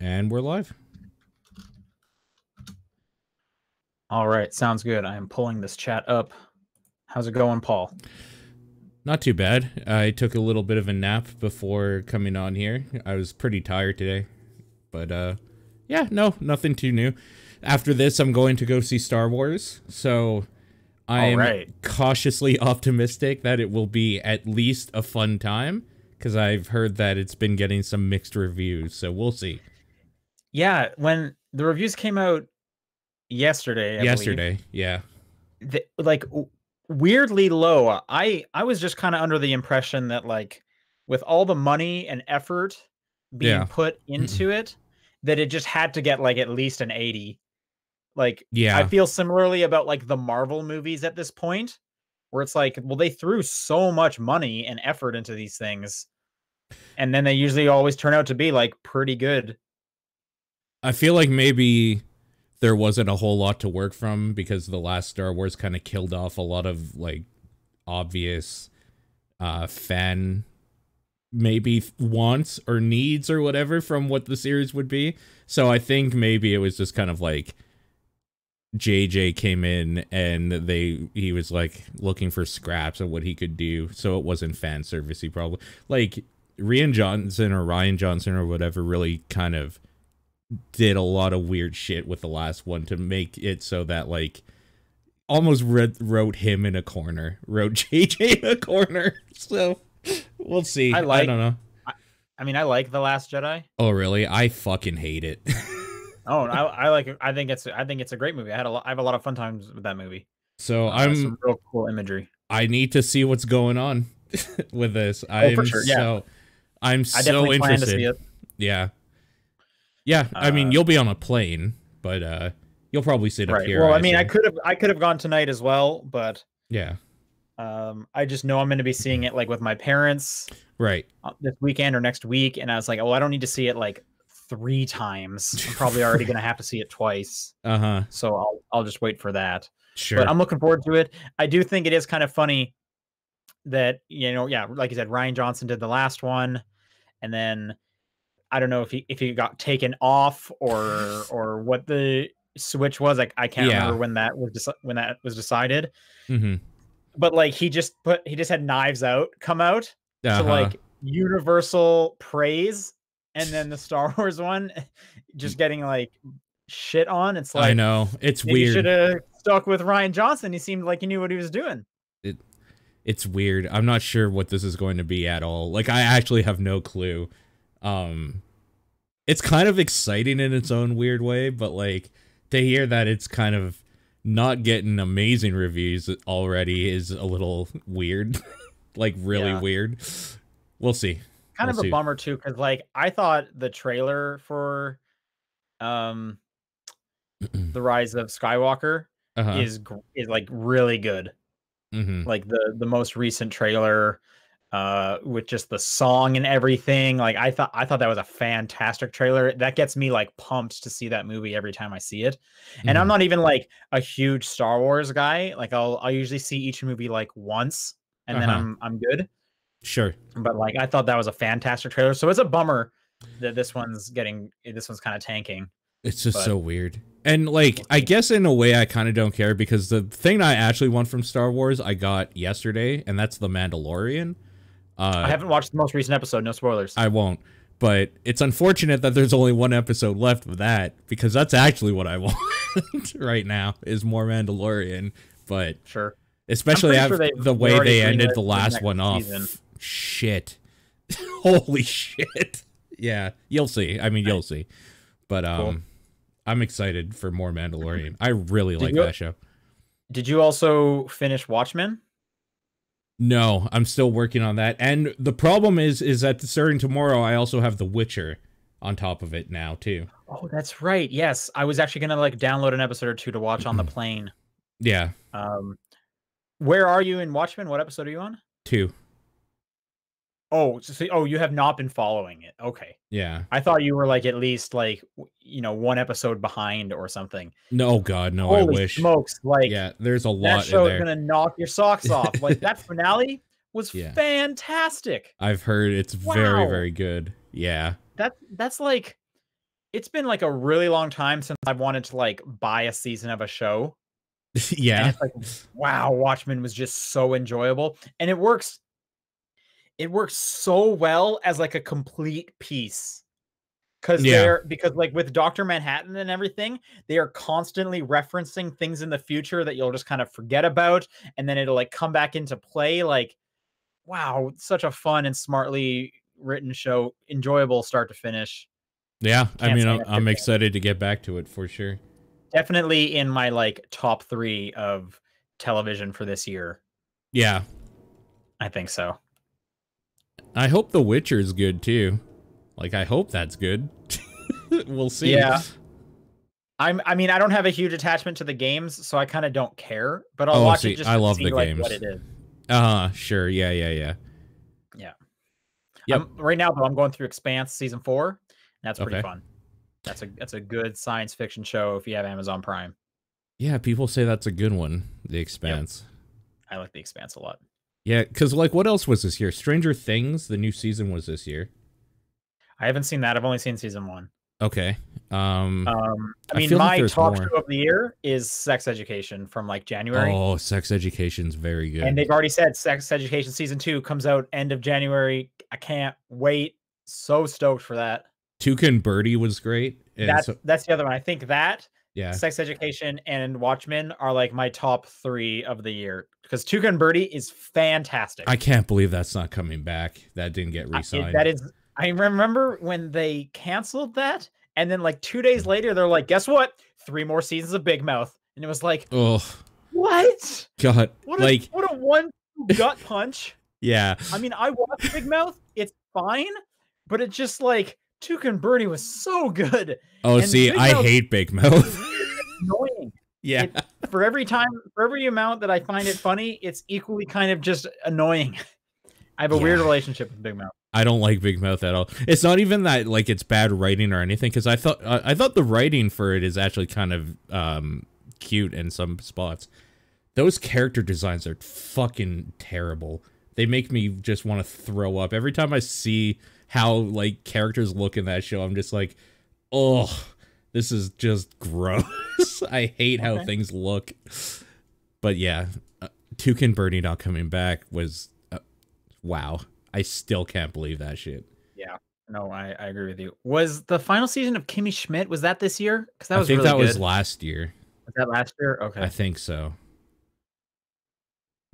And we're live. All right, sounds good. I am pulling this chat up. How's it going, Paul? Not too bad. I took a little bit of a nap before coming on here. I was pretty tired today. But, yeah, no, nothing too new. After this, I'm going to go see Star Wars. So, I'm cautiously optimistic that it will be at least a fun time. Because I've heard that it's been getting some mixed reviews. So, we'll see. Yeah, when the reviews came out yesterday, I believe, yeah. like weirdly low. I was just kind of under the impression that like with all the money and effort being put into it, that it just had to get like at least an 80. Like, I feel similarly about like the Marvel movies at this point, where it's like, well, they threw so much money and effort into these things, and then they usually always turn out to be like pretty good. I feel like maybe there wasn't a whole lot to work from because the last Star Wars kind of killed off a lot of like obvious fan maybe wants or needs or whatever from what the series would be. So I think maybe it was just kind of like JJ came in and he was like looking for scraps of what he could do, so it wasn't fan servicey probably. Like Ryan Johnson or whatever really kind of did a lot of weird shit with the last one to make it so that like almost wrote him in a corner, wrote JJ in a corner. So we'll see. I don't know. I mean, I like The Last Jedi. Oh really? I fucking hate it. Oh, I like it. I think it's a great movie. I have a lot of fun times with that movie. So some real cool imagery. I need to see what's going on with this. I'm sure. Yeah. I'm so interested. Plan to see it. Yeah. Yeah, I mean, you'll be on a plane, but you'll probably sit up here. Well, I mean, I could have gone tonight as well, but yeah. I just know I'm going to be seeing it like with my parents, right, this weekend or next week, and I was like, oh, I don't need to see it like 3 times. I'm probably already going to have to see it twice. So I'll just wait for that. Sure. But I'm looking forward to it. I do think it is kind of funny that, you know, yeah, like you said, Ryan Johnson did the last one, and then I don't know if he got taken off or what the switch was. Like, I can't remember when that was decided. But like he just had Knives Out come out to like universal praise, and then the Star Wars one just getting like shit on. It's like, I know, it's weird. You should have stuck with Ryan Johnson. He seemed like he knew what he was doing. It's weird. I'm not sure what this is going to be at all. Like, I actually have no clue. It's kind of exciting in its own weird way, but like to hear that it's kind of not getting amazing reviews already is a little weird. Like really weird. We'll see. Kind of a bummer too, because like I thought the trailer for The Rise of Skywalker is like really good. Like the most recent trailer, with just the song and everything. Like I thought that was a fantastic trailer. That gets me like pumped to see that movie every time I see it. And I'm not even like a huge Star Wars guy. Like I'll usually see each movie like once and then I'm good. Sure. But like I thought that was a fantastic trailer. So it's a bummer that this one's kind of tanking. It's just so weird. And like I guess in a way I kind of don't care, because the thing I actually want from Star Wars I got yesterday, and that's The Mandalorian. I haven't watched the most recent episode, no spoilers. I won't, but it's unfortunate that there's only one episode left of that, because that's actually what I want right now, is more Mandalorian. But sure, especially after the way they ended the last one off. Shit. Holy shit. Yeah, you'll see. I mean, you'll see. But cool. I'm excited for more Mandalorian. I really like that show. Did you also finish Watchmen? No, I'm still working on that. And the problem is that starting tomorrow, I also have The Witcher on top of it now, too. Oh, that's right. Yes. I was actually going to like download an episode or 2 to watch on the plane. Yeah. Where are you in Watchmen? What episode are you on? 2. Oh, so you have not been following it. Okay. Yeah. I thought you were like at least like, you know, 1 episode behind or something. No, God, no. Holy I wish. Smokes! Like, yeah, there's a lot. That show is gonna knock your socks off. Like that finale was fantastic. I've heard it's very, very good. Yeah. That's like it's been like a really long time since I've wanted to like buy a season of a show. Yeah. And it's like, wow, Watchmen was just so enjoyable. And it works so well as like a complete piece. Because like with Dr. Manhattan and everything, they are constantly referencing things in the future that you'll just kind of forget about, and then it'll like come back into play. Like, wow, such a fun and smartly written show, enjoyable start to finish. Yeah, I mean, Can't I'm excited to get back to it for sure. Definitely in my like top 3 of television for this year. Yeah, I think so. I hope The Witcher's good too. Like, I hope that's good. We'll see. Yeah. I mean, I don't have a huge attachment to the games, so I kind of don't care. But I'll watch it just I to love see the like games. what it is. Sure. Yeah. Yeah. Yep. Right now, though, I'm going through Expanse season 4. That's pretty fun. That's a good science fiction show if you have Amazon Prime. Yeah, people say that's a good one. The Expanse. Yep. I like The Expanse a lot. Yeah, because like, what else was this year? Stranger Things. The new season was this year. I haven't seen that. I've only seen season 1. Okay. I mean, my top show of the year is Sex Education from like January. Oh, Sex Education's very good. And they've already said Sex Education season 2 comes out end of January. I can't wait. So stoked for that. Toucan Birdie was great. That's the other one. I think that Sex Education and Watchmen are like my top 3 of the year because Toucan Birdie is fantastic. I can't believe that's not coming back. That didn't get re-signed. I remember when they canceled that, and then like 2 days later, they're like, "Guess what? 3 more seasons of Big Mouth," and it was like, "Oh, what? God! What a one gut punch." Yeah. I mean, I watched Big Mouth. It's fine, but it's just like Toucan Birdie was so good. Oh, and see, I hate Big Mouth. Annoying. Yeah. For every amount that I find it funny, it's equally kind of just annoying. I have a weird relationship with Big Mouth. I don't like Big Mouth at all. It's not even that like it's bad writing or anything, because I thought the writing for it is actually kind of cute in some spots. Those character designs are fucking terrible. They make me just want to throw up every time I see how like characters look in that show. I'm just like, oh, this is just gross. I hate how things look. But yeah, Toucan Birdie not coming back was wow. I still can't believe that shit. Yeah, no, I agree with you. Was the final season of Kimmy Schmidt, was that this year? Because that was I think really that good. was last year. Was that last year? Okay, I think so.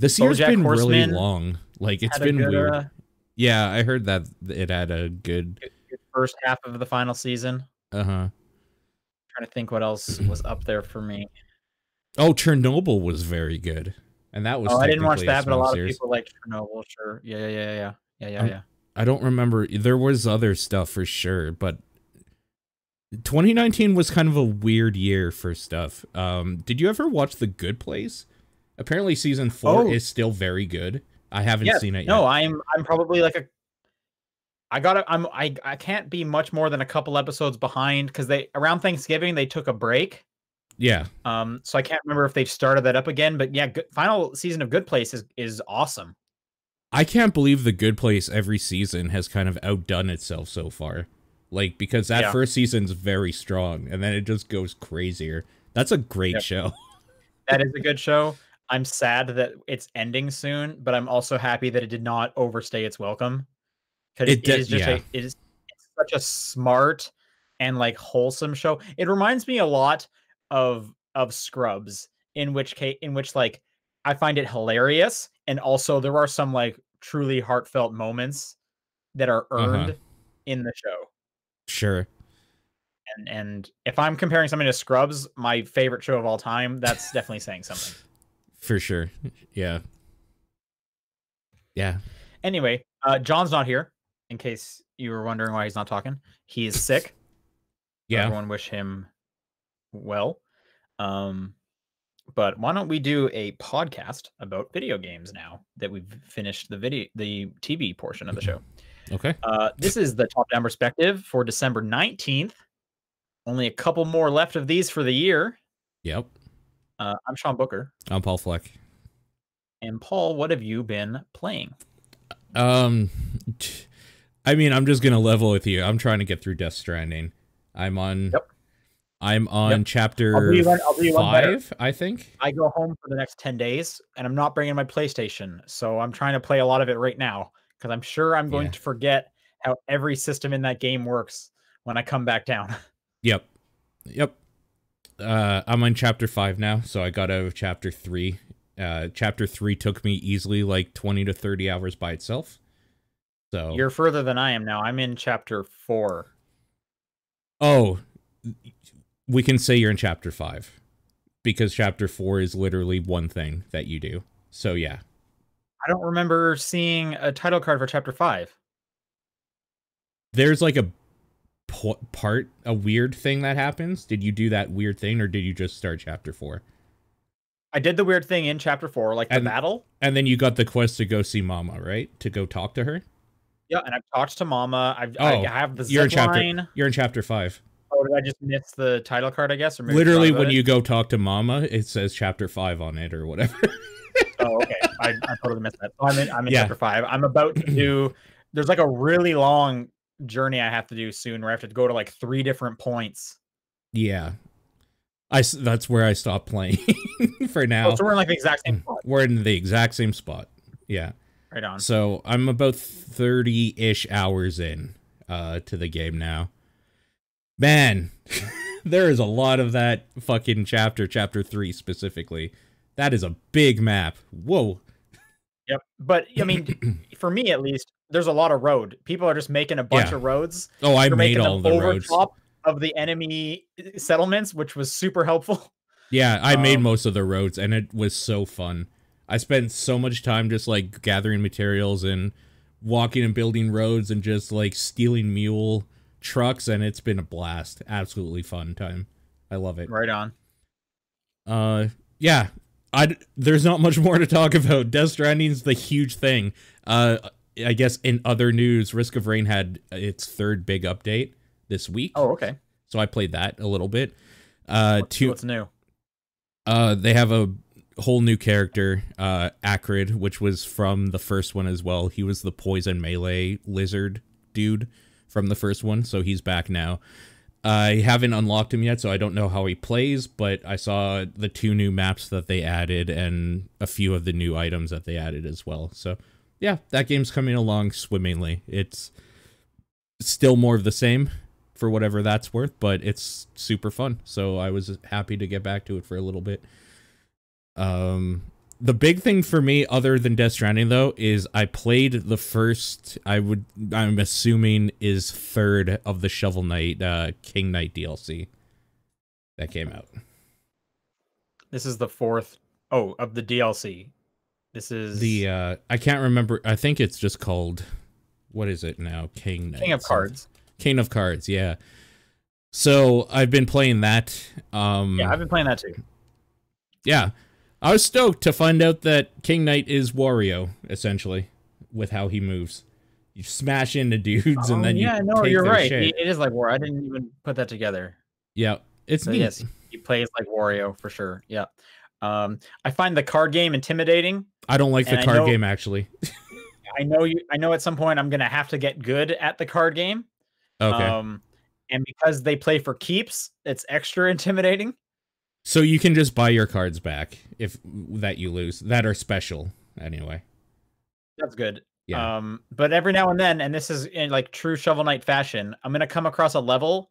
This year's been really long. Like it's been weird. Yeah, I heard that it had a good first half of the final season. Trying to think what else was up there for me. Oh, Chernobyl was very good, and that was. Oh, I didn't watch that, but a lot of people like Chernobyl. Sure, yeah. I don't remember. There was other stuff for sure, but 2019 was kind of a weird year for stuff. Did you ever watch The Good Place? Apparently, season 4 is still very good. I haven't seen it yet. No, I'm probably like I can't be much more than a couple episodes behind because around Thanksgiving they took a break. Yeah. So I can't remember if they've started that up again, but yeah, final season of Good Place is awesome. I can't believe The Good Place every season has kind of outdone itself so far. Like, because that first season's very strong, and then it just goes crazier. That's a great show. That is a good show. I'm sad that it's ending soon, but I'm also happy that it did not overstay its welcome. Because it's such a smart and like wholesome show. It reminds me a lot of Scrubs, in which like I find it hilarious, and also there are some like truly heartfelt moments that are earned in the show. Sure. And if I'm comparing something to Scrubs, my favorite show of all time, that's definitely saying something. For sure. Yeah. Yeah. Anyway, John's not here, in case you were wondering why he's not talking. He is sick. Yeah. Everyone wish him well. But why don't we do a podcast about video games now that we've finished the TV portion of the show? Okay. This is the top-down perspective for December 19th. Only a couple more left of these for the year. Yep. I'm Sean Booker. I'm Paul Fleck. And Paul, what have you been playing? I mean, I'm just gonna level with you. I'm trying to get through Death Stranding. Yep. I'm on Yep. chapter I'll do you one better. 5, I think. I go home for the next 10 days, and I'm not bringing my PlayStation, so I'm trying to play a lot of it right now, because I'm sure I'm going to forget how every system in that game works when I come back down. Yep. Yep. I'm on chapter 5 now, so I got out of chapter 3. Chapter 3 took me easily like 20 to 30 hours by itself. So you're further than I am now. I'm in chapter 4. Oh, we can say you're in chapter 5 because chapter 4 is literally one thing that you do. So yeah. I don't remember seeing a title card for chapter 5. There's like a weird thing that happens. Did you do that weird thing, or did you just start chapter 4? I did the weird thing in chapter 4, like the battle. And then you got the quest to go see Mama, right? To go talk to her? Yeah, and I've talked to Mama. I have the zip line. You're in chapter 5. Oh, did I just miss the title card, I guess? Or maybe literally, when you go talk to Mama, it says chapter 5 on it or whatever. Oh, okay. I totally missed that. So I'm in chapter 5. I'm about to do... There's like a really long journey I have to do soon where I have to go to like 3 different points. Yeah. That's where I stopped playing for now. Oh, so we're in like the exact same spot. We're in the exact same spot. Yeah. Right on. So I'm about 30-ish hours in to the game now. Man, there is a lot of that fucking chapter 3 specifically. That is a big map. Whoa. Yep. But, I mean, for me at least, there's a lot of road. People are just making a bunch of roads. Oh, I made all the roads. Top of the enemy settlements, which was super helpful. Yeah, I made most of the roads, and it was so fun. I spent so much time just, like, gathering materials and walking and building roads and just, like, stealing mule trucks, and it's been a blast. Absolutely fun time. I love it. Right on. Yeah. There's not much more to talk about. Death Stranding's the huge thing. I guess in other news, Risk of Rain had its 3rd big update this week. Oh, okay. So I played that a little bit. What's new? They have a whole new character, Acrid, which was from the first one as well. He was the poison melee lizard dude from the first one, so he's back now. I haven't unlocked him yet, so I don't know how he plays, but I saw the 2 new maps that they added and a few of the new items that they added as well. So yeah, that game's coming along swimmingly. It's still more of the same for whatever that's worth, but it's super fun. So I was happy to get back to it for a little bit. The big thing for me, other than Death Stranding, though, is I played the first, I'm assuming is 3rd of the Shovel Knight, King Knight DLC that came out. This is the 4th, of the DLC. This is... I can't remember, I think it's just called, what is it now? King Knight. King of Cards. King of Cards, yeah. So I've been playing that. Yeah, I've been playing that too. Yeah. I was stoked to find out that King Knight is Wario, essentially, with how he moves. You smash into dudes and then you're right. It is like Wario. I didn't even put that together. Yeah, it's neat. Yes, he plays like Wario for sure. Yeah. I find the card game intimidating. I don't like the card game, actually. I know at some point I'm gonna have to get good at the card game. Okay. And because they play for keeps, it's extra intimidating. So you can just buy your cards back that you lose, that are special anyway. That's good. Yeah. But every now and then, and this is in like true Shovel Knight fashion, I'm gonna come across a level,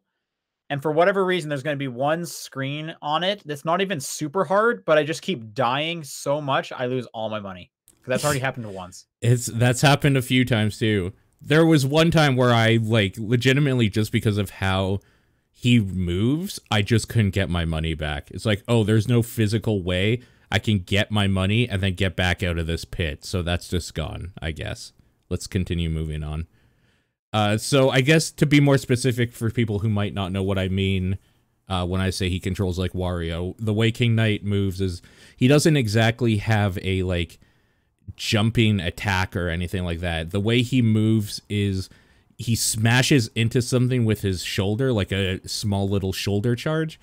and for whatever reason, there's gonna be one screen on it that's not even super hard, but I just keep dying so much I lose all my money. Because that's already happened once. That's happened a few times too. There was one time where I legitimately, just because of how he moves, I just couldn't get my money back. It's like, oh, there's no physical way I can get my money and then get back out of this pit. So that's just gone, I guess. Let's continue moving on. So I guess to be more specific for people who might not know what I mean when I say he controls like Wario, the way King Knight moves is he doesn't exactly have a jumping attack or anything like that. The way he moves is he smashes into something with his shoulder, like a small little shoulder charge.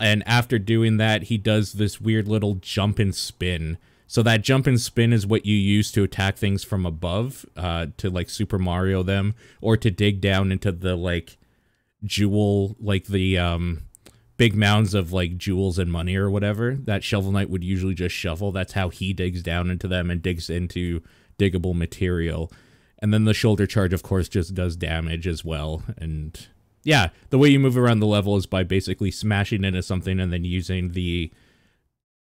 And after doing that, he does this weird little jump and spin. So that jump and spin is what you use to attack things from above, to Super Mario them, or to dig down into the jewel, like the big mounds of like jewels and money or whatever that Shovel Knight would usually just shovel. That's how he digs down into them and digs into diggable material. And then the shoulder charge, of course, just does damage as well. And yeah, the way you move around the level is by basically smashing into something and then using the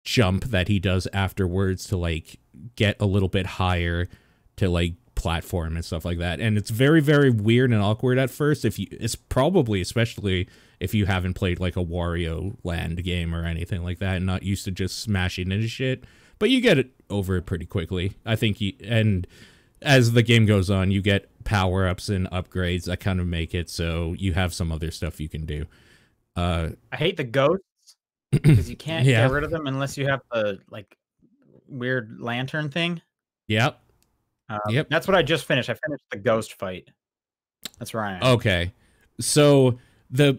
jump that he does afterwards to like get a little bit higher to like platform and stuff like that. And it's very, very weird and awkward at first. It's probably, especially if you haven't played like a Wario Land game or anything like that and not used to just smashing into shit, but you get it over it pretty quickly. I think and as the game goes on, you get power-ups and upgrades that kind of make it so you have some other stuff you can do. I hate the ghosts because you can't get rid of them unless you have the like weird lantern thing. Yep. That's what I just finished. I finished the ghost fight. That's where I am. Okay. So the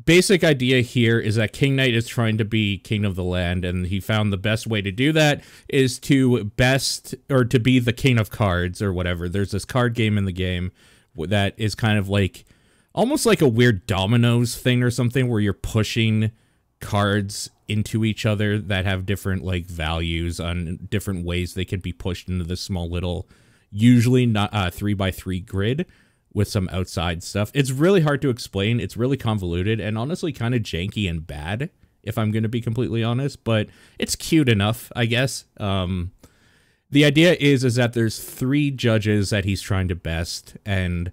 basic idea here is that King Knight is trying to be king of the land, and he found the best way to do that is to be the king of cards or whatever. There's this card game in the game that is kind of like almost like a weird dominoes thing or something where you're pushing cards into each other that have different like values on different ways they can be pushed into this small little, usually not 3x3 grid with some outside stuff. It's really hard to explain. It's really convoluted and honestly kind of janky and bad, if I'm going to be completely honest, but it's cute enough, I guess. The idea is that there's 3 judges that he's trying to best, and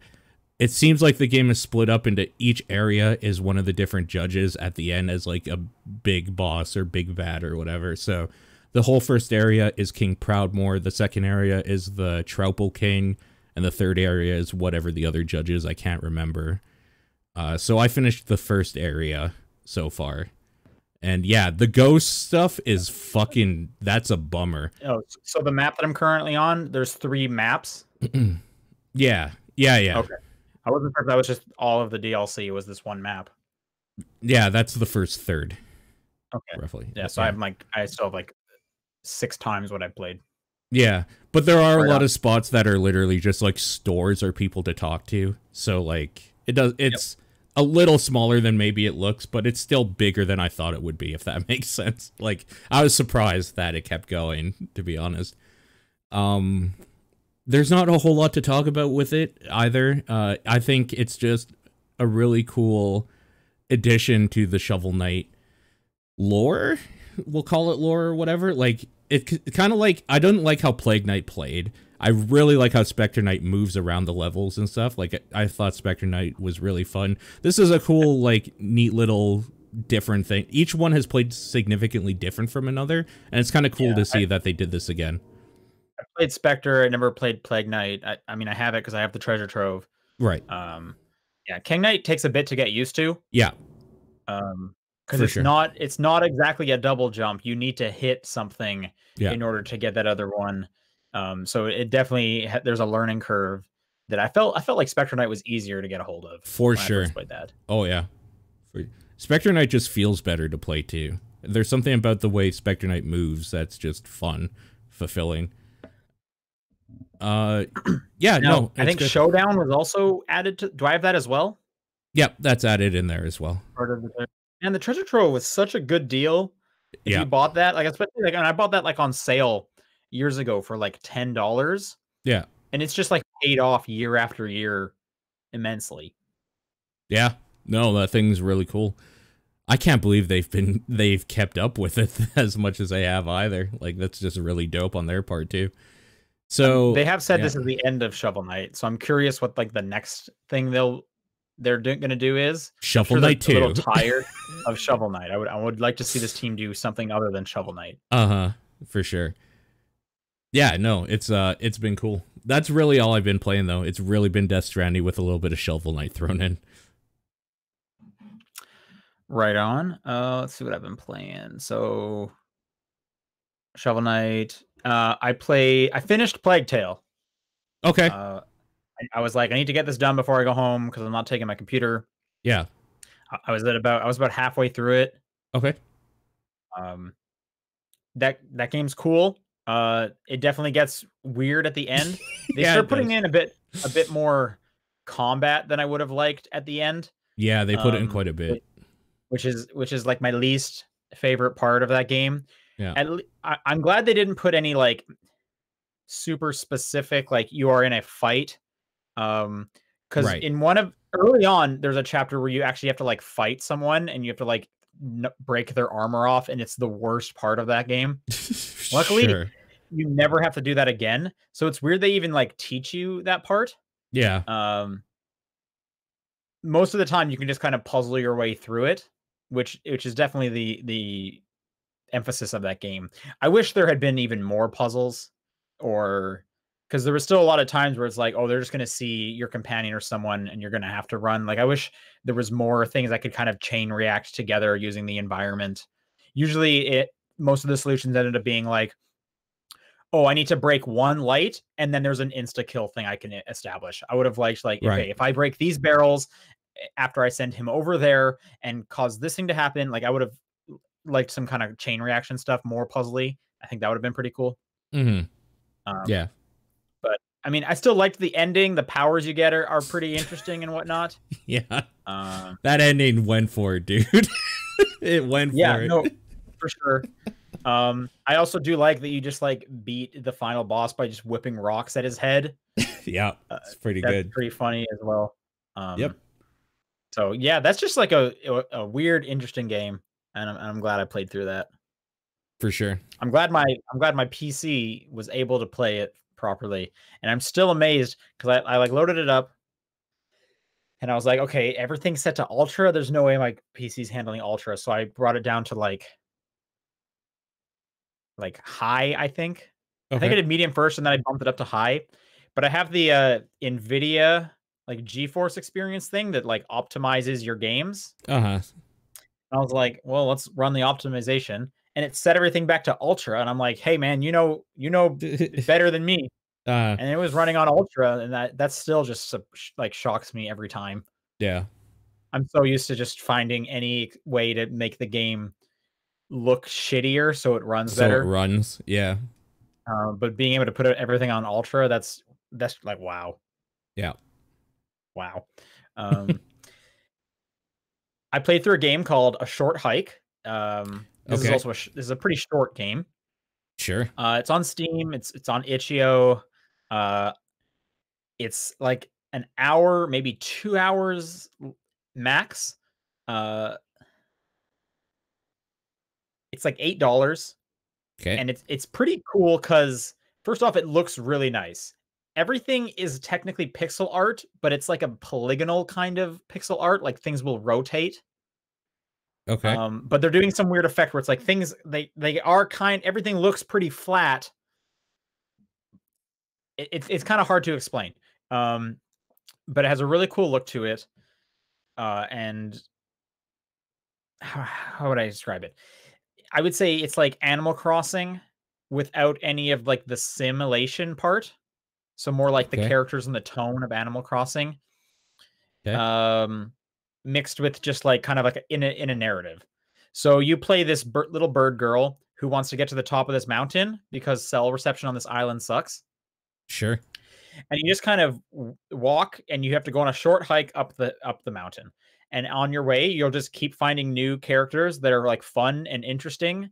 it seems like the game is split up into each area is one of the different judges at the end as like a big boss or big bad or whatever. So the whole first area is King Proudmoore, the second area is the Troupple King, and the third area is whatever the other judge is. I can't remember. So I finished the first area so far. And yeah, the ghost stuff is fucking... That's a bummer. Oh, so the map that I'm currently on, there's 3 maps? Yeah. Okay. I wasn't sure if that was just all of the DLC was this one map. Yeah, that's the first third. Okay. Roughly. Yeah, so I still have like 6 times what I played. Yeah, but there are a lot of spots that are literally just like stores or people to talk to. So like it's a little smaller than maybe it looks, but it's still bigger than I thought it would be, if that makes sense. Like I was surprised that it kept going, to be honest. There's not a whole lot to talk about with it either. I think it's just a really cool addition to the Shovel Knight lore. We'll call it lore or whatever. Like it kind of like, I don't like how Plague Knight played. I really like how Spectre Knight moves around the levels and stuff. Like I thought Spectre Knight was really fun. This is a cool, like neat little different thing. Each one has played significantly different from another, and it's kind of cool to see that they did this again. I played Spectre. I never played Plague Knight. I mean, I have it because I have the treasure trove. Right. Yeah, King Knight takes a bit to get used to. Yeah. Because it's not exactly a double jump. You need to hit something in order to get that other one. So it definitely there's a learning curve that I felt like Spectre Knight was easier to get a hold of. For sure. I first played that. Oh yeah. Spectre Knight just feels better to play too. There's something about the way Spectre Knight moves that's just fun, fulfilling. Yeah, no, I think good. Showdown was also added to. Do I have that as well? Yep, that's added in there as well. And the treasure trove was such a good deal. If you bought that, like especially like, and I bought that like on sale years ago for like $10. Yeah, and it's just like paid off year after year immensely. Yeah, no, that thing's really cool. I can't believe they've kept up with it as much as they have either. Like that's just really dope on their part too. So they have said this is the end of Shovel Knight, so I'm curious what like the next thing they're going to do is Shovel Knight 2. A little tired of Shovel Knight. I would like to see this team do something other than Shovel Knight. For sure. Yeah, no, it's been cool. That's really all I've been playing though. It's really been Death Stranding with a little bit of Shovel Knight thrown in. Right on. Let's see what I've been playing. So Shovel Knight. I finished Plague Tale. Okay. I was like, I need to get this done before I go home because I'm not taking my computer. Yeah. I was about halfway through it. Okay. That game's cool. It definitely gets weird at the end. They Yeah, start putting in a bit more combat than I would have liked at the end. Yeah, they put it in quite a bit. Which is like my least favorite part of that game. Yeah. I'm glad they didn't put any like super specific, like you are in a fight. Because Right. in one of early on, there's a chapter where you actually have to like fight someone and you have to like break their armor off, and it's the worst part of that game. Luckily, Sure. you never have to do that again. So it's weird they even like teach you that part. Yeah. Most of the time you can just kind of puzzle your way through it, which is definitely the emphasis of that game. I wish there had been even more puzzles, or because there was still a lot of times where it's like, oh, they're just going to see your companion or someone and you're going to have to run. Like, I wish there was more things that could kind of chain react together using the environment. Usually most of the solutions ended up being like, oh, I need to break one light, and then there's an insta kill thing I can establish. I would have liked, like, Right. okay, if I break these barrels after I send him over there and cause this thing to happen, like I would have liked some kind of chain reaction stuff, more puzzly. I think that would have been pretty cool. Yeah. But I mean, I still liked the ending. The powers you get are pretty interesting and whatnot. Yeah. That ending went for it, dude. It went for it. No, for sure. I also do like that you just like beat the final boss by just whipping rocks at his head. Yeah, it's pretty that's good. Pretty funny as well. Yep. So yeah, that's just like a weird, interesting game, and I'm glad I played through that. For sure. I'm glad my PC was able to play it properly, and I'm still amazed because I like loaded it up, and I was like, okay, everything's set to ultra. There's no way my PC's handling ultra, so I brought it down to like high. I think I Okay. did medium first, and then I bumped it up to high. But I have the NVIDIA like GeForce experience thing that like optimizes your games. Uh-huh. I was like, well, let's run the optimization. And it set everything back to ultra. And I'm like, hey man, you know better than me. And it was running on ultra, and that still just like shocks me every time. Yeah. I'm so used to just finding any way to make the game look shittier so it runs better. So it runs, yeah. But being able to put everything on ultra, that's like wow. Yeah. Wow. I played through a game called A Short Hike. This is also this is a pretty short game. Sure. It's on Steam. It's on itch.io. It's like an hour, maybe 2 hours max. It's like $8. Okay. And it's pretty cool because first off, it looks really nice. Everything is technically pixel art, but it's like a polygonal kind of pixel art. Like things will rotate. Okay. But they're doing some weird effect where it's like things they are everything looks pretty flat. It's kind of hard to explain. But it has a really cool look to it. And how would I describe it? I would say it's like Animal Crossing without any of like the simulation part. So more like the characters and the tone of Animal Crossing. Okay. Mixed with just like kind of like in a narrative. So you play this little bird girl who wants to get to the top of this mountain because cell reception on this island sucks. Sure. And you just kind of walk, and you have to go on a short hike up the mountain. And on your way, you'll just keep finding new characters that are like fun and interesting.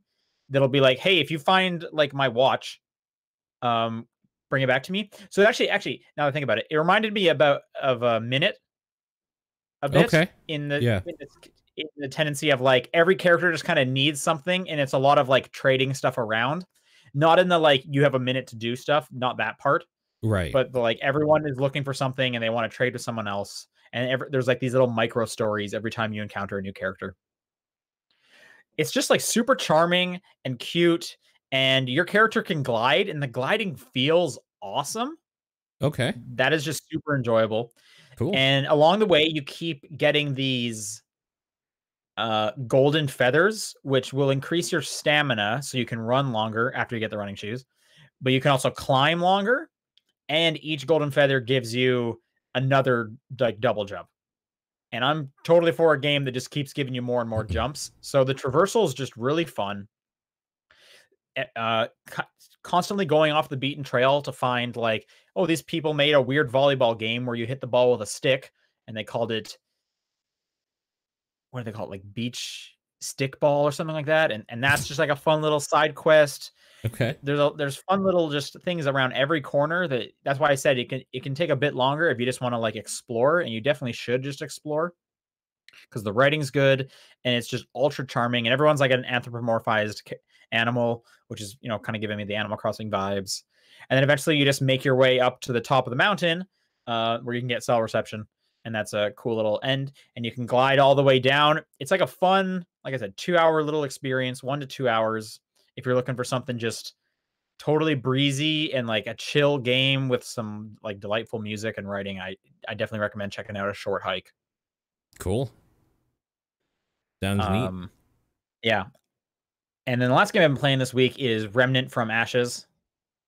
That'll be like, hey, if you find like my watch, bring it back to me. So actually, now that I think about it, it reminded me of a Minute a bit. Okay. In the tendency of like every character just kind of needs something, and it's a lot of like trading stuff around. Not in the like you have a minute to do stuff, not that part. Right. But like everyone is looking for something and they want to trade with someone else. And there's like these little micro stories every time you encounter a new character. It's just like super charming and cute, and your character can glide, and the gliding feels awesome. Okay. That is just super enjoyable. Cool. And along the way, you keep getting these golden feathers, which will increase your stamina so you can run longer after you get the running shoes. But you can also climb longer, and each golden feather gives you another like double jump. And I'm totally for a game that just keeps giving you more and more jumps. So the traversal is just really fun. Constantly going off the beaten trail to find like, oh, these people made a weird volleyball game where you hit the ball with a stick, and they called it what do they call it? Like beach stickball or something like that. And that's just like a fun little side quest. Okay. There's fun little just things around every corner that's why I said it can take a bit longer if you just want to like explore, and you definitely should just explore because the writing's good and it's just ultra charming, and everyone's like an anthropomorphized animal, which is, you know, kind of giving me the Animal Crossing vibes. And then eventually you just make your way up to the top of the mountain, where you can get cell reception, and that's a cool little end. And you can glide all the way down. It's like a fun, like I said, 2 hour little experience, 1 to 2 hours. If you're looking for something just totally breezy and like a chill game with some like delightful music and writing, I definitely recommend checking out A Short Hike. Cool. Sounds neat. Yeah. And then the last game I've been playing this week is Remnant from Ashes.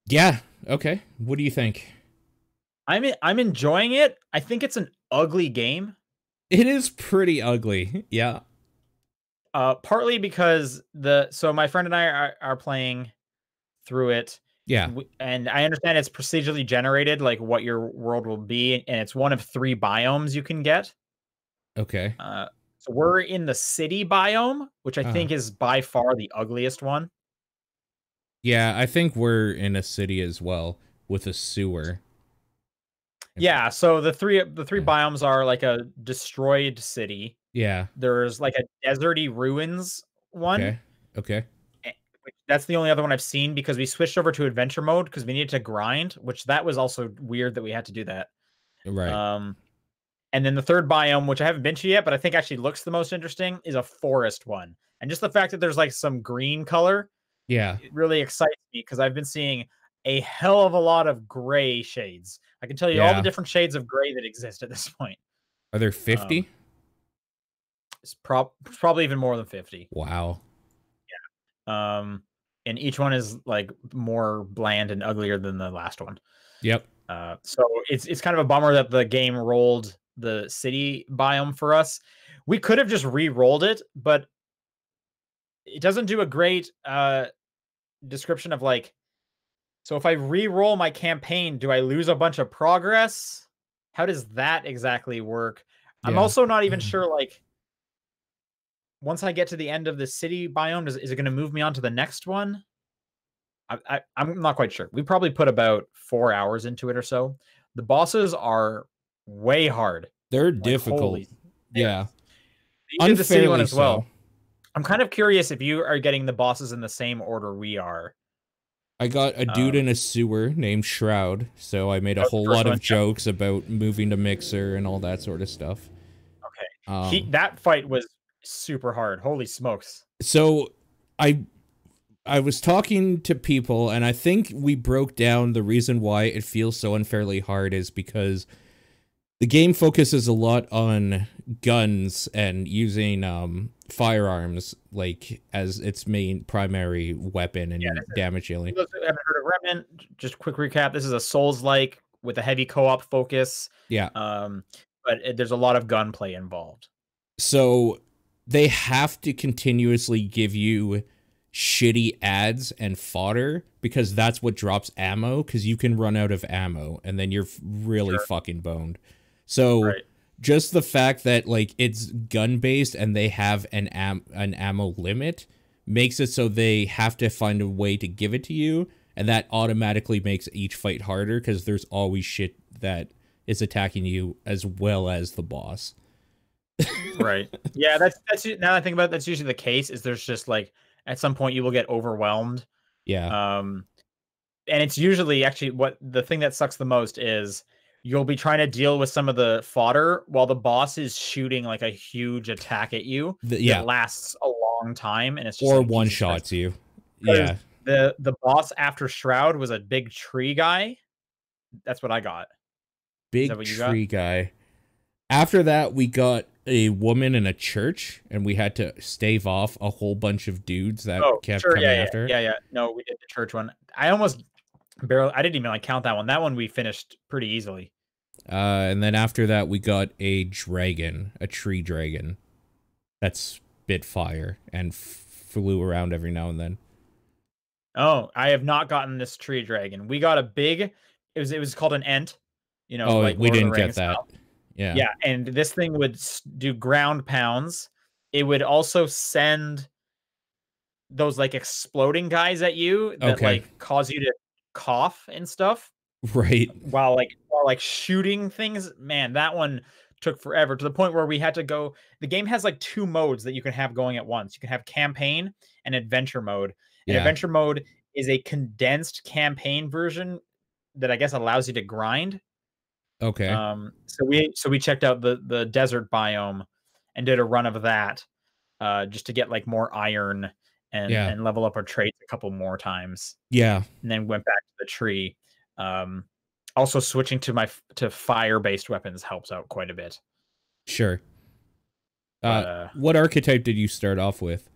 Yeah. Okay. What do you think? I'm enjoying it. I think it's an ugly game. It is pretty ugly. Yeah. Partly because so my friend and I are playing through it. Yeah. And I understand it's procedurally generated, like what your world will be, and it's one of 3 biomes you can get. Okay. So we're in the city biome, which I think is by far the ugliest one. Yeah, I think we're in a city as well with a sewer. Yeah, so the three biomes are like a destroyed city. Yeah. There's like a deserty ruins one. Okay. That's the only other one I've seen because we switched over to adventure mode because we needed to grind, which that was also weird that we had to do that. Right. And then the third biome, which I haven't been to yet, but I think actually looks the most interesting, is a forest one. And just the fact that there's like some green color, it really excites me because I've been seeing a hell of a lot of gray shades. I can tell you all the different shades of gray that exist at this point. Are there 50? It's probably even more than 50. Wow. Yeah. And each one is like more bland and uglier than the last one. Yep. So it's kind of a bummer that the game rolled the city biome for us. We could have just re-rolled it, but it doesn't do a great description of like, so if I re-roll my campaign, do I lose a bunch of progress? How does that exactly work? Yeah. I'm also not even sure, like, once I get to the end of the city biome, is it going to move me on to the next one? I'm not quite sure. We probably put about 4 hours into it or so. The bosses are way hard. They're like, difficult. Yeah. You did the city one as well. I'm kind of curious if you are getting the bosses in the same order we are. I got a dude in a sewer named Shroud, so I made a whole lot of jokes about moving to Mixer and all that sort of stuff. Okay. That fight was super hard. Holy smokes. So I was talking to people, and I think we broke down the reason why it feels so unfairly hard is because the game focuses a lot on guns and using firearms like as its main primary weapon and damage dealing. Those who haven't heard of Remnant, just quick recap: this is a Souls-like with a heavy co-op focus. Yeah. But there's a lot of gunplay involved. So they have to continuously give you shitty ads and fodder because that's what drops ammo, because you can run out of ammo and then you're really fucking boned. So just the fact that like it's gun based and they have an ammo limit makes it so they have to find a way to give it to you, and that automatically makes each fight harder because there's always shit that is attacking you as well as the boss. Right. Yeah, that's now that I think about it, that's usually the case. Is there's just like at some point you will get overwhelmed. Yeah. And it's usually actually what the thing that sucks the most is you'll be trying to deal with some of the fodder while the boss is shooting like a huge attack at you. That lasts a long time, and it's just or like, one shots you. Yeah. The boss after Shroud was a big tree guy. That's what I got. Big tree guy. After that, we got a woman in a church, and we had to stave off a whole bunch of dudes that kept coming after her. Yeah. No, we did the church one. I almost barely. I didn't even like count that one. That one we finished pretty easily. And then after that, we got a dragon, a tree dragon, that spit fire and flew around every now and then. Oh, I have not gotten this tree dragon. We got a big. It was called an ent. You know, oh, like we didn't get that. Yeah, and this thing would do ground pounds, it would also send those like exploding guys at you that like cause you to cough and stuff. Right. While shooting things. Man, that one took forever, to the point where we had to go. The game has like 2 modes that you can have going at once. You can have campaign and adventure mode. And adventure mode is a condensed campaign version that I guess allows you to grind. Okay. So we checked out the desert biome and did a run of that, just to get like more iron and level up our traits a couple more times. Yeah. And then went back to the tree. Also switching to fire-based weapons helps out quite a bit. Sure. What archetype did you start off with?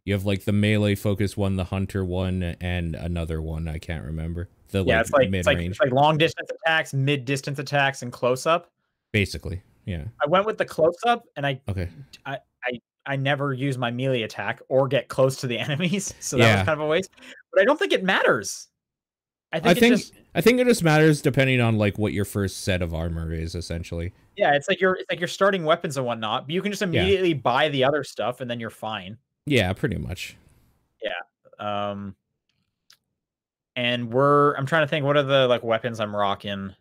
You have like the melee focus one, the hunter one, and another one. I can't remember. It's like long distance attacks, mid distance attacks, and close up. Basically, yeah. I went with the close up, and I never use my melee attack or get close to the enemies, so that was kind of a waste. But I don't think it matters. I think it just matters depending on like what your first set of armor is, essentially. Yeah, it's like you're starting weapons and whatnot, but you can just immediately buy the other stuff, and then you're fine. Yeah, pretty much. Yeah. And I'm trying to think, what are the like weapons I'm rocking?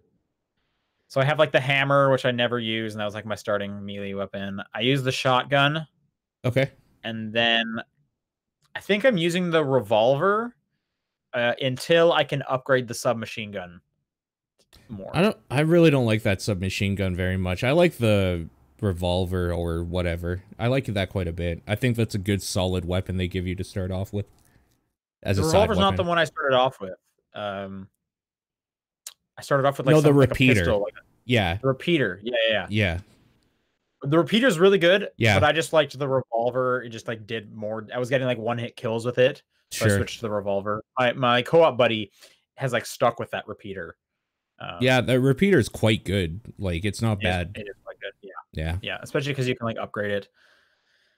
So I have like the hammer, which I never use, and that was like my starting melee weapon. I use the shotgun. Okay. And then I think I'm using the revolver until I can upgrade the submachine gun more. I really don't like that submachine gun very much. I like the revolver or whatever. I like that quite a bit. I think that's a good solid weapon they give you to start off with. The revolver's not the one I started off with. I started off with like the repeater. Like a pistol, the repeater. Yeah. The repeater is really good. Yeah. But I just liked the revolver. It just like did more. I was getting like 1-hit kills with it. So I switched to the revolver. My co-op buddy has like stuck with that repeater. Yeah, the repeater is quite good. Like it's not bad. It is quite good. Yeah. Especially because you can like upgrade it.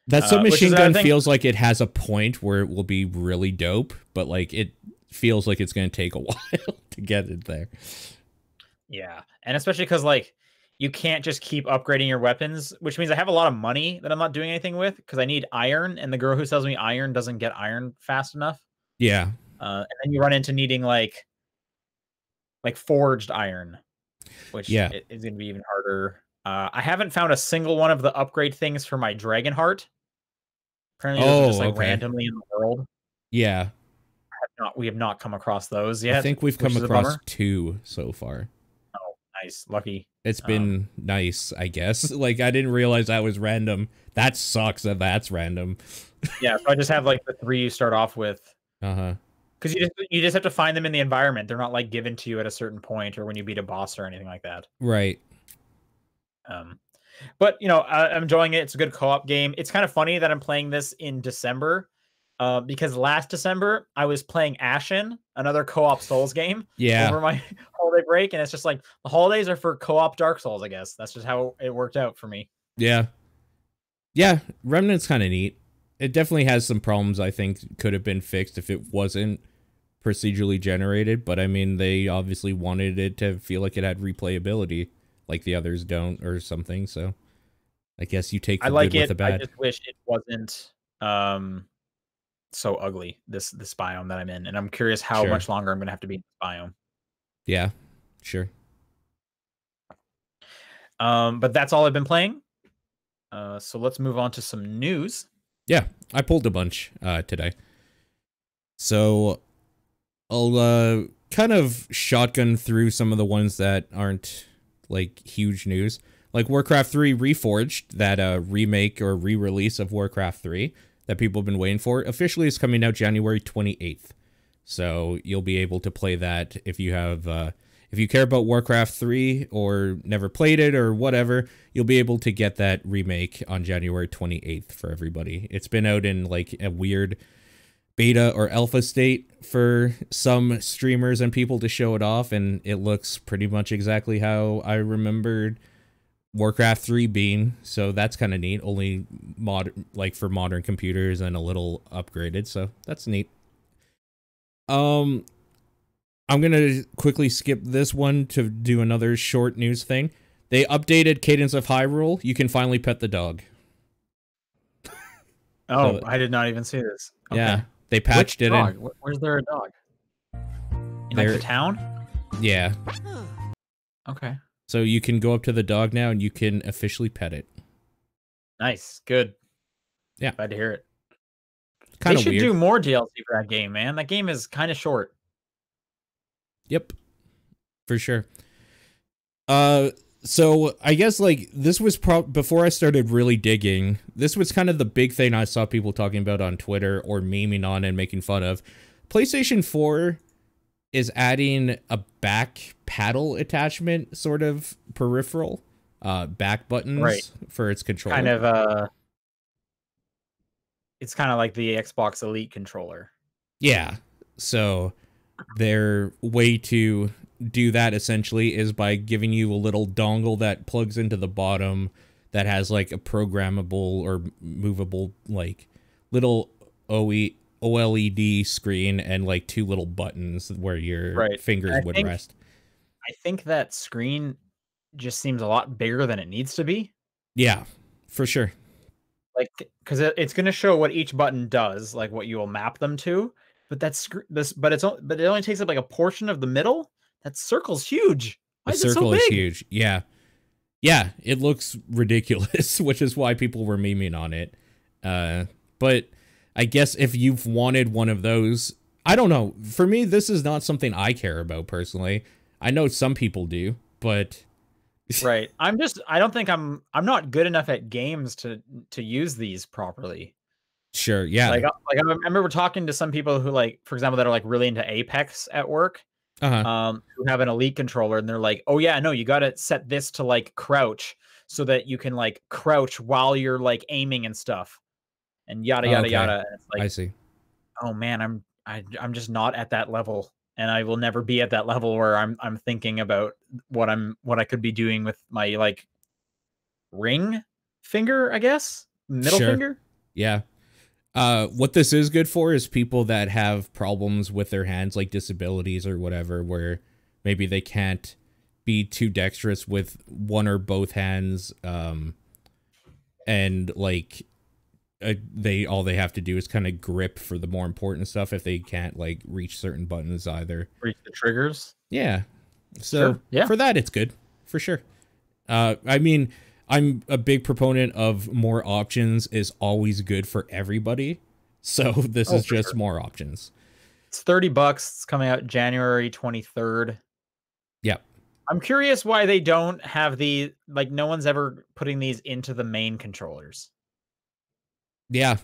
That submachine gun feels like it has a point where it will be really dope, but like it feels like it's going to take a while to get it there. Yeah, and especially because like you can't just keep upgrading your weapons, which means I have a lot of money that I'm not doing anything with because I need iron, and the girl who sells me iron doesn't get iron fast enough. Yeah. And then you run into needing like forged iron, which is going to be even harder. I haven't found a single one of the upgrade things for my dragon heart. Apparently, those are just like randomly in the world. Yeah. We have not come across those yet. I think we've come across 2 so far. Oh, nice. Lucky. It's been nice, I guess. Like, I didn't realize that was random. That sucks that that's random. Yeah, so I just have like the 3 you start off with. Uh-huh. Because you just have to find them in the environment. They're not like given to you at a certain point or when you beat a boss or anything like that. Right. But you know, I'm enjoying it. It's a good co-op game. It's kind of funny that I'm playing this in December, because last December I was playing Ashen, another co-op Souls game, over my holiday break, and it's just like the holidays are for co-op Dark Souls. I guess that's just how it worked out for me. Yeah, Remnant's kind of neat. It definitely has some problems I think could have been fixed if it wasn't procedurally generated, but I mean, they obviously wanted it to feel like it had replayability, like the others don't, or something. So I guess you take the good with the bad. I just wish it wasn't so ugly, this biome that I'm in, and I'm curious how much longer I'm gonna have to be in this biome. Yeah, sure. But that's all I've been playing. So let's move on to some news. Yeah, I pulled a bunch today. So I'll kind of shotgun through some of the ones that aren't like huge news. Like Warcraft 3 Reforged, that remake or re-release of Warcraft 3 that people have been waiting for, officially is coming out January 28th. So you'll be able to play that if you have if you care about Warcraft 3 or never played it or whatever, you'll be able to get that remake on January 28th for everybody. It's been out in like a weird beta or alpha state for some streamers and people to show it off, and it looks pretty much exactly how I remembered Warcraft 3 being, so that's kind of neat. Only like for modern computers and a little upgraded, so that's neat. I'm gonna quickly skip this one to do another short news thing. They updated Cadence of Hyrule. You can finally pet the dog. Oh, So I did not even see this. yeah, Okay. they patched it dog? in. Where's there a dog? In like There, the town? yeah. Okay. So you can go up to the dog now and you can officially pet it. Nice. Good. Yeah. Glad to hear it. Kind They of should weird. do more DLC for that game, man. That game is kind of short. Yep. For sure. So I guess like this was before I started really digging. This was kind of the big thing I saw people talking about on Twitter or memeing on and making fun of. PlayStation 4 is adding a back paddle attachment sort of peripheral, back buttons for its controller. Kind of it's kind of like the Xbox Elite controller. Yeah. So their way to do that essentially is by giving you a little dongle that plugs into the bottom that has like a programmable or movable like little OLED screen and like two little buttons where your fingers would rest. I think that screen just seems a lot bigger than it needs to be. Yeah, for sure. Like, because it's going to show what each button does, like what you will map them to. But but it only takes up like a portion of the middle. That circle's huge. Why is it so big? Is huge. Yeah. Yeah, it looks ridiculous, which is why people were memeing on it. But I guess if you've wanted one of those, I don't know. For me, this is not something I care about personally. I know some people do, but right. I don't think I'm not good enough at games to use these properly. Sure, yeah. Like I remember talking to some people who, like, for example, that are like really into Apex at work. Who have an Elite controller, and they're like, oh yeah, no, you got to set this to like crouch so that you can like crouch while you're like aiming and stuff, and yada yada yada. And it's like, I see. Oh man, I'm just not at that level, and I will never be at that level where I'm thinking about what I could be doing with my like ring finger, I guess, middle finger. Yeah. What this is good for is people that have problems with their hands, like disabilities or whatever, where maybe they can't be too dexterous with one or both hands, and like all they have to do is kind of grip for the more important stuff if they can't like reach certain buttons either. Reach the triggers. Yeah. So for that, it's good for sure. I mean, I'm a big proponent of more options is always good for everybody. So this is just more options. It's $30. It's coming out January 23rd. Yeah. I'm curious why they don't have the, like, no one's ever putting these into the main controllers. Yeah.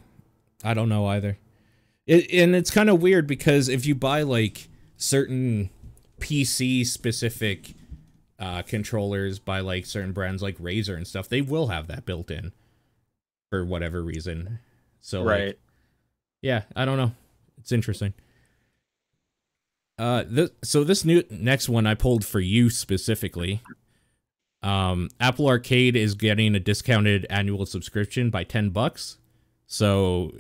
I don't know either. And it's kind of weird because if you buy like certain PC specific controllers by like certain brands like Razer and stuff, they will have that built in for whatever reason. So like, yeah, I don't know. It's interesting. So this next one I pulled for you specifically. Apple Arcade is getting a discounted annual subscription by $10. So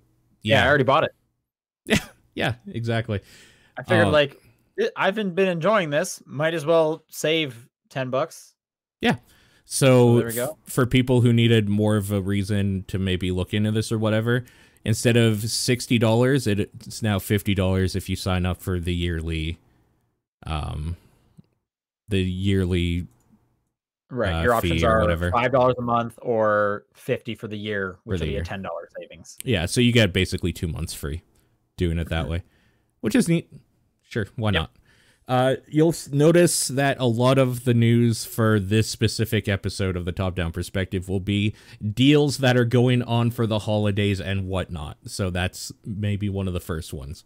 yeah, I already bought it. Yeah, exactly. I figured like I've been enjoying this. Might as well save $10. Yeah. So there we go. For people who needed more of a reason to maybe look into this or whatever, instead of $60, it's now $50 if you sign up for the yearly right. Your options are $5 a month or $50 for the year, which will be a $10 savings. Yeah, so you get basically 2 months free doing it that way, which is neat. Sure, why not? You'll notice that a lot of the news for this specific episode of the Top Down Perspective will be deals that are going on for the holidays and whatnot. So that's maybe one of the first ones.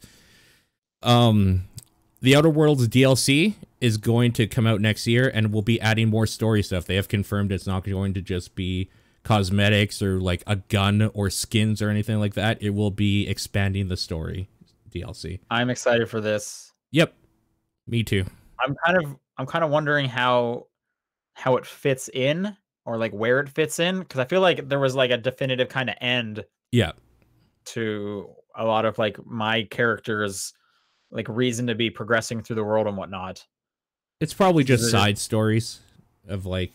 The Outer Worlds DLC is going to come out next year and will be adding more story stuff. They have confirmed it's not going to just be cosmetics or like a gun or skins or anything like that. It will be expanding the story DLC. I'm excited for this. Yep. Me too. I'm kind of wondering how it fits in, or like where it fits in, because I feel like there was like a definitive kind of end. Yeah. To a lot of like my characters, like reason to be progressing through the world and whatnot. It's probably just side stories of like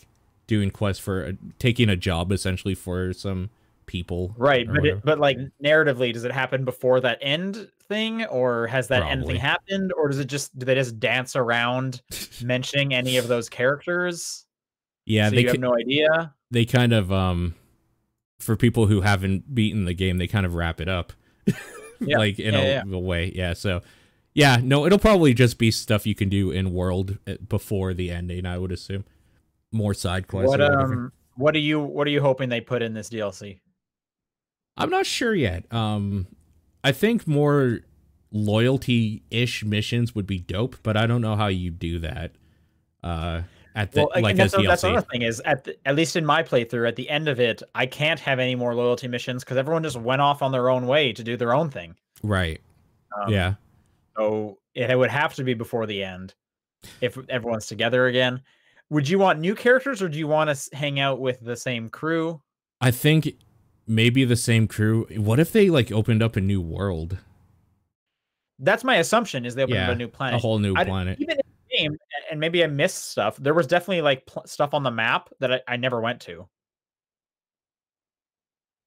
doing quests for taking a job essentially for some people, Right, or whatever. but like narratively, does it happen before that end thing, or has that end thing Probably. happened, or do they just dance around mentioning any of those characters? Yeah, So you have no idea? they kind of for people who haven't beaten the game, they kind of wrap it up Yeah. like in Yeah, yeah, yeah. a way. Yeah, so yeah, no, it'll probably just be stuff you can do in world before the ending, I would assume. More side quests or whatever. What are you hoping they put in this DLC? I'm not sure yet. I think more loyalty-ish missions would be dope, but I don't know how you do that. At the Well, like and as that's DLC. another thing is at least in my playthrough, at the end of it, I can't have any more loyalty missions because everyone just went off on their own way to do their own thing. Right. Um, Yeah. so it would have to be before the end if everyone's together again. Would you want new characters or do you want to hang out with the same crew? I think maybe the same crew. What if they like opened up a new world? That's my assumption is they opened up a Yeah, new a planet. whole new I planet. even in the game, and maybe I missed stuff. There was definitely like stuff on the map that I never went to.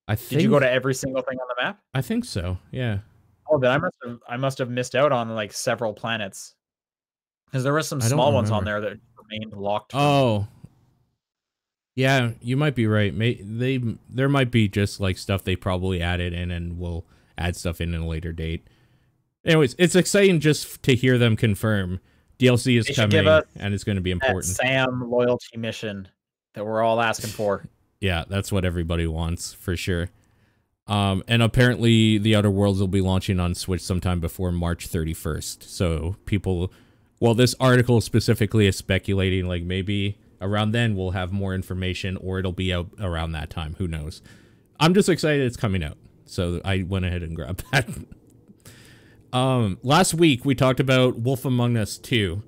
I Did you go think to every single thing on the map? I think so. Yeah. Oh, then I must have missed out on like several planets because there were some I don't small ones on remember. there that remained locked for me. Oh, yeah, you might be right. There might be just like stuff they probably added in and will add stuff in a later date. Anyways, it's exciting just to hear them confirm DLC is They should give coming us and it's going to be that important. Sam loyalty mission that we're all asking for. Yeah, that's what everybody wants for sure. And apparently the Outer Worlds will be launching on Switch sometime before March 31st. So people, well, this article specifically is speculating like maybe around then we'll have more information or it'll be out around that time. Who knows? I'm just excited it's coming out. So I went ahead and grabbed that. Last week we talked about Wolf Among Us 2.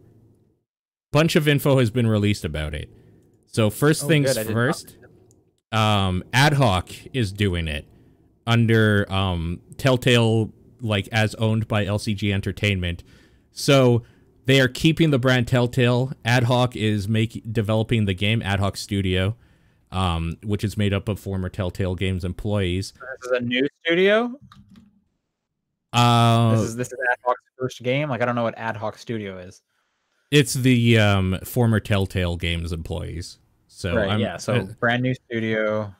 Bunch of info has been released about it. So first things first, Ad Hoc is doing it under Telltale, like as owned by LCG Entertainment. So they are keeping the brand Telltale. Ad Hoc is developing the game, Ad Hoc Studio, which is made up of former Telltale Games employees. This is a new studio. This is Ad Hoc's first game. Like I don't know what Ad Hoc Studio is. It's the former Telltale Games employees. So right, so brand new studio.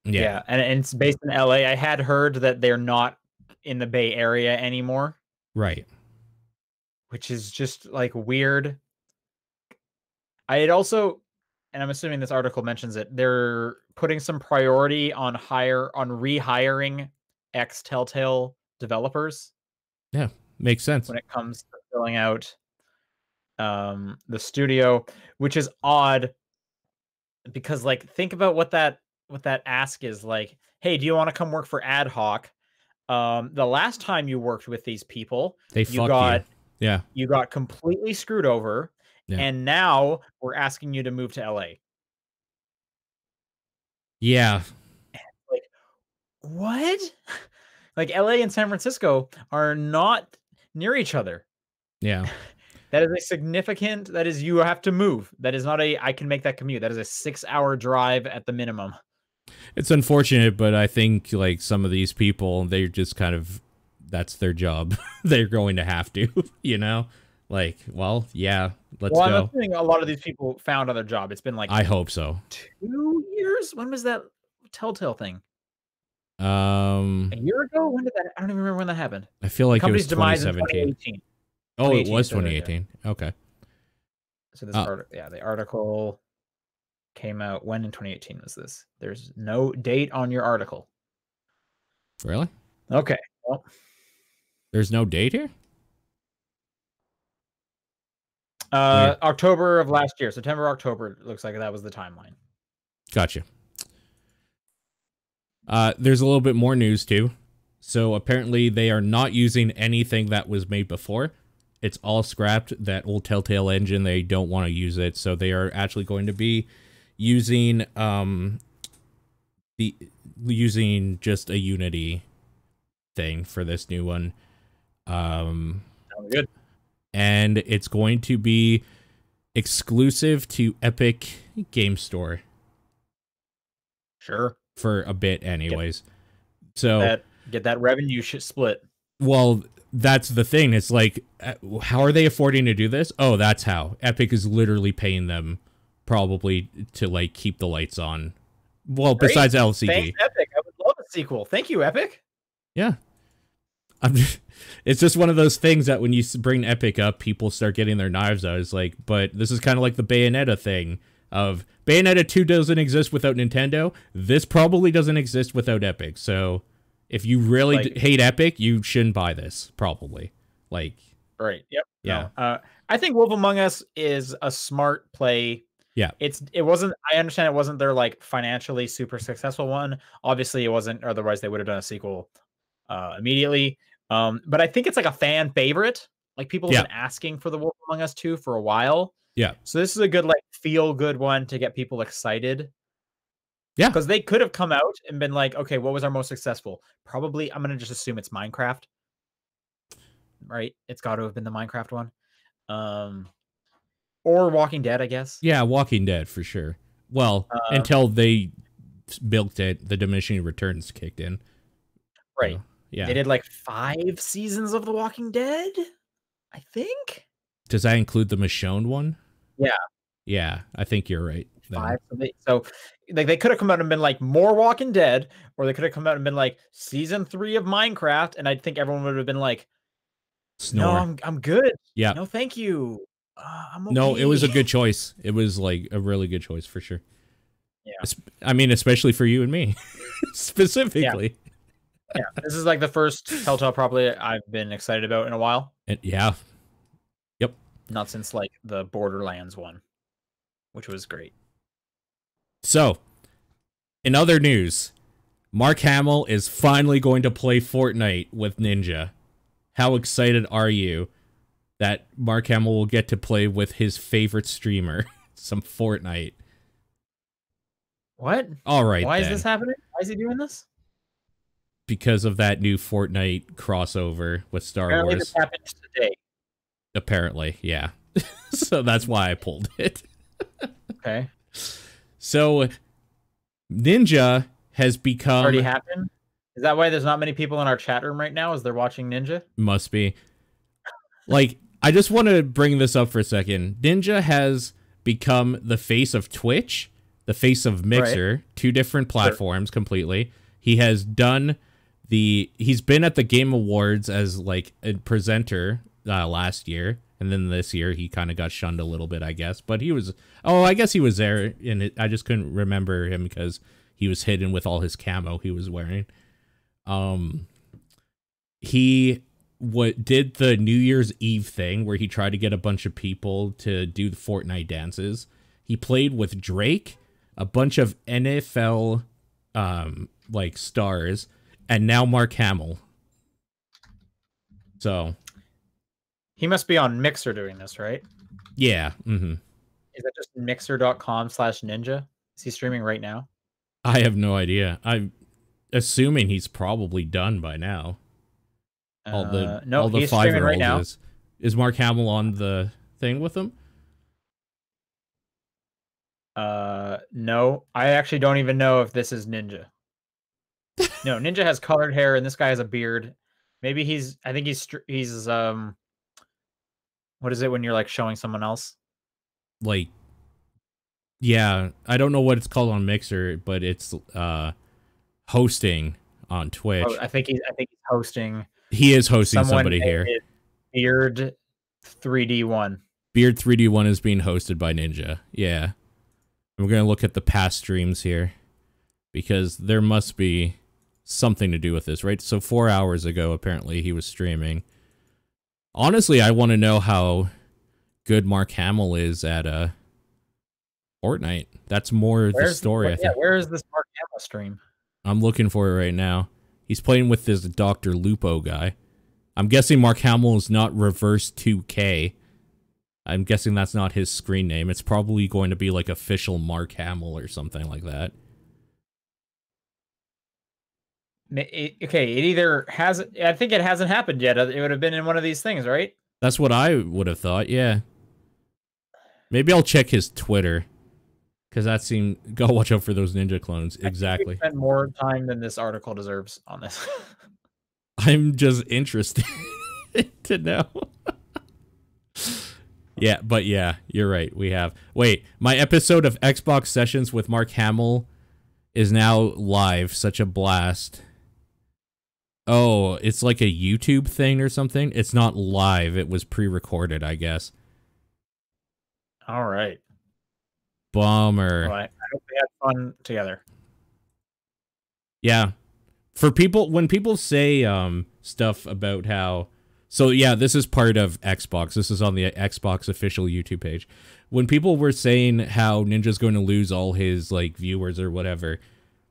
Yeah, and it's based in LA. I had heard that they're not in the Bay Area anymore. Right. Which is just like weird. I had also, and I'm assuming this article mentions it, they're putting some priority on rehiring ex Telltale developers. Yeah, makes sense. When it comes to filling out the studio, which is odd because like think about what that ask is like. Hey, do you want to come work for Ad Hoc? The last time you worked with these people, you got you got completely screwed over, and now we're asking you to move to LA. Yeah. Like, what? Like LA and San Francisco are not near each other. Yeah. That is a significant, that is, you have to move. That is not I can make that commute. That is a 6-hour drive at the minimum. It's unfortunate, but I think like some of these people, they're just kind of, that's their job. They're going to have to, you know? Like, well, yeah, let's go. I'm assuming a lot of these people found other job. It's been like I hope so. 2 years? When was that Telltale thing? A year ago? When did that? I don't even remember when that happened. I feel like it was demise 2017. In 2018. Oh, it was 2018. Okay. So this the article came out when in 2018 was this? There's no date on your article. Really? Okay. Well, there's no date here? October of last year. September, October. Looks like that was the timeline. Gotcha. There's a little bit more news too. So apparently they are not using anything that was made before. It's all scrapped. That old Telltale engine, they don't want to use it. So they are actually going to be using using just a Unity thing for this new one. Sounds good. And it's going to be exclusive to Epic Game Store. Sure. for a bit anyways. So get that revenue split. Well, that's the thing. It's like, how are they affording to do this? Oh, that's how. Epic is literally paying them probably to like keep the lights on. Well, Great. besides LCD. Thanks, Epic. I would love a sequel. Thank you, Epic. Yeah. It's just one of those things that when you bring Epic up, people start getting their knives out. It's like, but this is kind of like the Bayonetta thing of Bayonetta 2 doesn't exist without Nintendo. This probably doesn't exist without Epic. So if you really hate Epic, you shouldn't buy this, probably. Like, right. Yep. Yeah. No, I think Wolf Among Us is a smart play. Yeah. It wasn't, I understand it wasn't their like financially super successful one. Obviously it wasn't, otherwise they would have done a sequel immediately. But I think it's like a fan favorite. Like people have been asking for the Wolf Among Us 2 for a while. Yeah. So this is a good like feel good one to get people excited. Yeah. Because they could have come out and been like, okay, what was our most successful? Probably, I'm going to just assume it's Minecraft. Right? It's got to have been the Minecraft one. Or Walking Dead, I guess. Yeah, Walking Dead for sure. Well, until they milked it, the diminishing returns kicked in. Right. So, yeah. They did like 5 seasons of The Walking Dead, I think. Does that include the Michonne one? Yeah. Yeah, I think you're right. 5. So like they could have come out and been like more Walking Dead, or they could have come out and been like season 3 of Minecraft, and I think everyone would have been like, Snore. No, I'm good. Yeah. No, thank you. I'm okay. No, it was a good choice. It was like a really good choice for sure. Yeah. I mean, especially for you and me, specifically. Yeah, this is like the first Telltale property I've been excited about in a while. Yeah. Yep. Not since like the Borderlands one, which was great. So, in other news, Mark Hamill is finally going to play Fortnite with Ninja. How excited are you that Mark Hamill will get to play with his favorite streamer, some Fortnite? What? All right. Why is this happening? Why is he doing this? Because of that new Fortnite crossover with Star Wars. This happened today. Apparently, yeah. So that's why I pulled it. Okay. So, Ninja has become... Already happened? Is that why there's not many people in our chat room right now as they're watching Ninja? Must be. Like, I just want to bring this up for a second. Ninja has become the face of Twitch, the face of Mixer, two different platforms completely. He has done he's been at the Game Awards as like a presenter last year, and then this year he kind of got shunned a little bit, I guess. But he was, I guess he was there, and I just couldn't remember him because he was hidden with all his camo he was wearing. He did the New Year's Eve thing where he tried to get a bunch of people to do the Fortnite dances. He played with Drake, a bunch of NFL like stars, and now Mark Hamill. So he must be on Mixer doing this, right? Yeah. Mm-hmm. Is that just mixer.com/ninja? Is he streaming right now? I have no idea. I'm assuming he's probably done by now. All the 5-year-olds right now. Is Mark Hamill on the thing with him? No. I actually don't even know if this is Ninja. No, Ninja has colored hair and this guy has a beard. Maybe I think he's what is it when you're like showing someone else? Like, yeah, I don't know what it's called on Mixer, but it's hosting on Twitch. I think he's hosting. He is hosting somebody here. Beard 3D1. Beard 3D1 is being hosted by Ninja. Yeah. We're going to look at the past streams here because there must be something to do with this, right? So 4 hours ago, apparently, he was streaming. Honestly, I want to know how good Mark Hamill is at Fortnite. That's more the story, I think. Yeah, where is this Mark Hamill stream? I'm looking for it right now. He's playing with this Dr. Lupo guy. I'm guessing Mark Hamill is not Reverse 2K. I'm guessing that's not his screen name. It's probably going to be like official Mark Hamill or something like that. Okay, it either hasn't. I think it hasn't happened yet. It would have been in one of these things, right? That's what I would have thought, yeah. Maybe I'll check his Twitter. because that seemed. Go watch out for those ninja clones. I think we Exactly. spent more time than this article deserves on this. I'm just interested to know. Yeah, but yeah, you're right. We have. Wait, my episode of Xbox Sessions with Mark Hamill is now live. Such a blast. Oh, it's like a YouTube thing or something? It's not live. It was pre-recorded, I guess. All right. Bummer. Well, I hope we had fun together. Yeah. For people, when people say stuff about how... So yeah, this is part of Xbox. This is on the Xbox official YouTube page. When people were saying how Ninja's going to lose all his like viewers or whatever,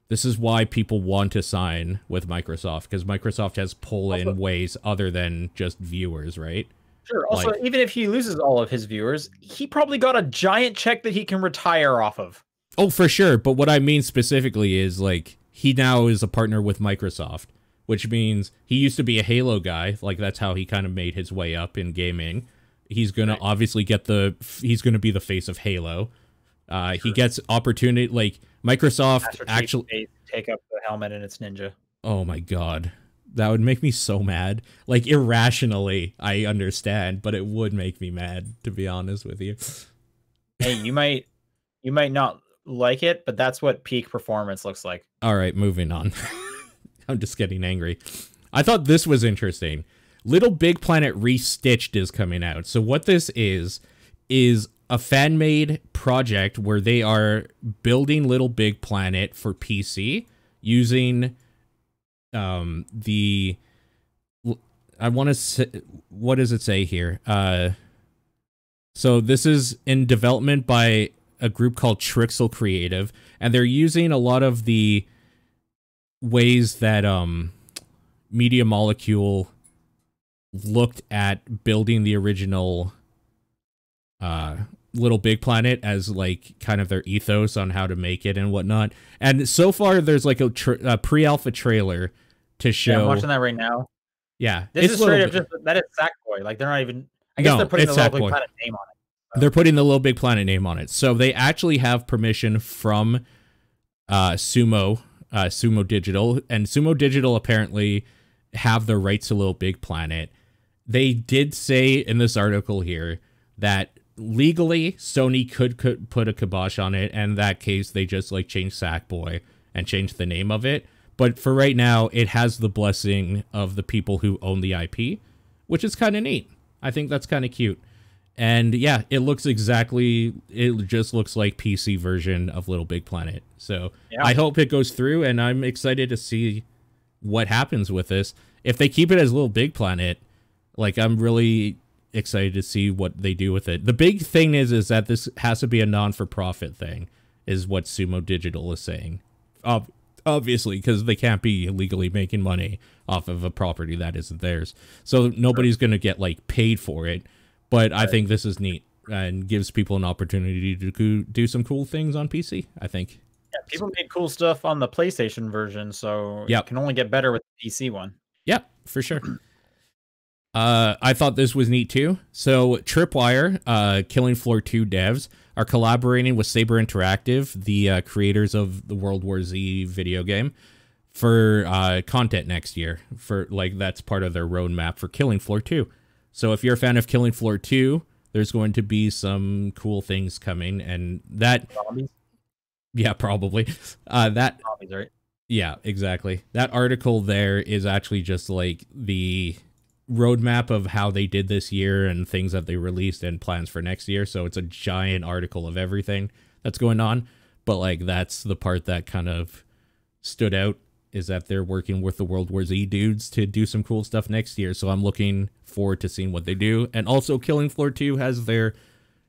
this is why people want to sign with Microsoft, because Microsoft has pull in ways other than just viewers, right? Sure. Also, like, even if he loses all of his viewers, he probably got a giant check that he can retire off of. Oh, for sure. But what I mean specifically is like he now is a partner with Microsoft, which means he used to be a Halo guy. Like that's how he kind of made his way up in gaming. He's going to obviously get he's going to be the face of Halo. Sure. He gets opportunity, like Microsoft actually take up the helmet and it's ninja. Oh my God. That would make me so mad. Like irrationally, I understand, but it would make me mad, to be honest with you. Hey, you might not like it, but that's what peak performance looks like. All right, moving on. I'm just getting angry. I thought this was interesting. Little Big Planet Restitched is coming out. So what this is a fan-made project where they are building Little Big Planet for PC using the... I want to say... What does it say here? So this is in development by a group called Trixel Creative, and they're using a lot of the ways that Media Molecule looked at building the original Little Big Planet as like kind of their ethos on how to make it and whatnot. And so far there's like a pre-alpha trailer to show. Yeah, I'm watching that right now. Yeah, this is straight up just that is Sackboy. Like they're not even. I guess they're putting the Little Big Planet name on it. So. They're putting the Little Big Planet name on it, so they actually have permission from Sumo Digital, and Sumo Digital apparently have the rights to Little Big Planet. They did say in this article here that legally Sony could put a kibosh on it, and in that case they just like changed Sackboy and changed the name of it. But for right now, it has the blessing of the people who own the IP, which is kind of neat. I think that's kind of cute. And yeah, it just looks like PC version of Little Big Planet. So yeah. I hope it goes through, and I'm excited to see what happens with this. If they keep it as Little Big Planet, like I'm really excited to see what they do with it. The big thing is that this has to be a non-for-profit thing, is what Sumo Digital is saying. Obviously, because they can't be illegally making money off of a property that isn't theirs. So nobody's going to get like paid for it. But I think this is neat and gives people an opportunity to do some cool things on PC, I think. Yeah, people made cool stuff on the PlayStation version, so it can only get better with the PC one. Yeah, for sure. I thought this was neat too. So Tripwire, Killing Floor 2 devs, are collaborating with Saber Interactive, the creators of the World War Z video game, for content next year. For like that's part of their roadmap for Killing Floor 2. So if you're a fan of Killing Floor 2, there's going to be some cool things coming, and that... Zombies? Yeah, probably. Zombies, right? Yeah, exactly. That article there is actually just like the roadmap of how they did this year and things that they released and plans for next year. So it's a giant article of everything that's going on. But like that's the part that kind of stood out, is that they're working with the World War Z dudes to do some cool stuff next year. So I'm looking forward to seeing what they do. And also Killing Floor 2 has their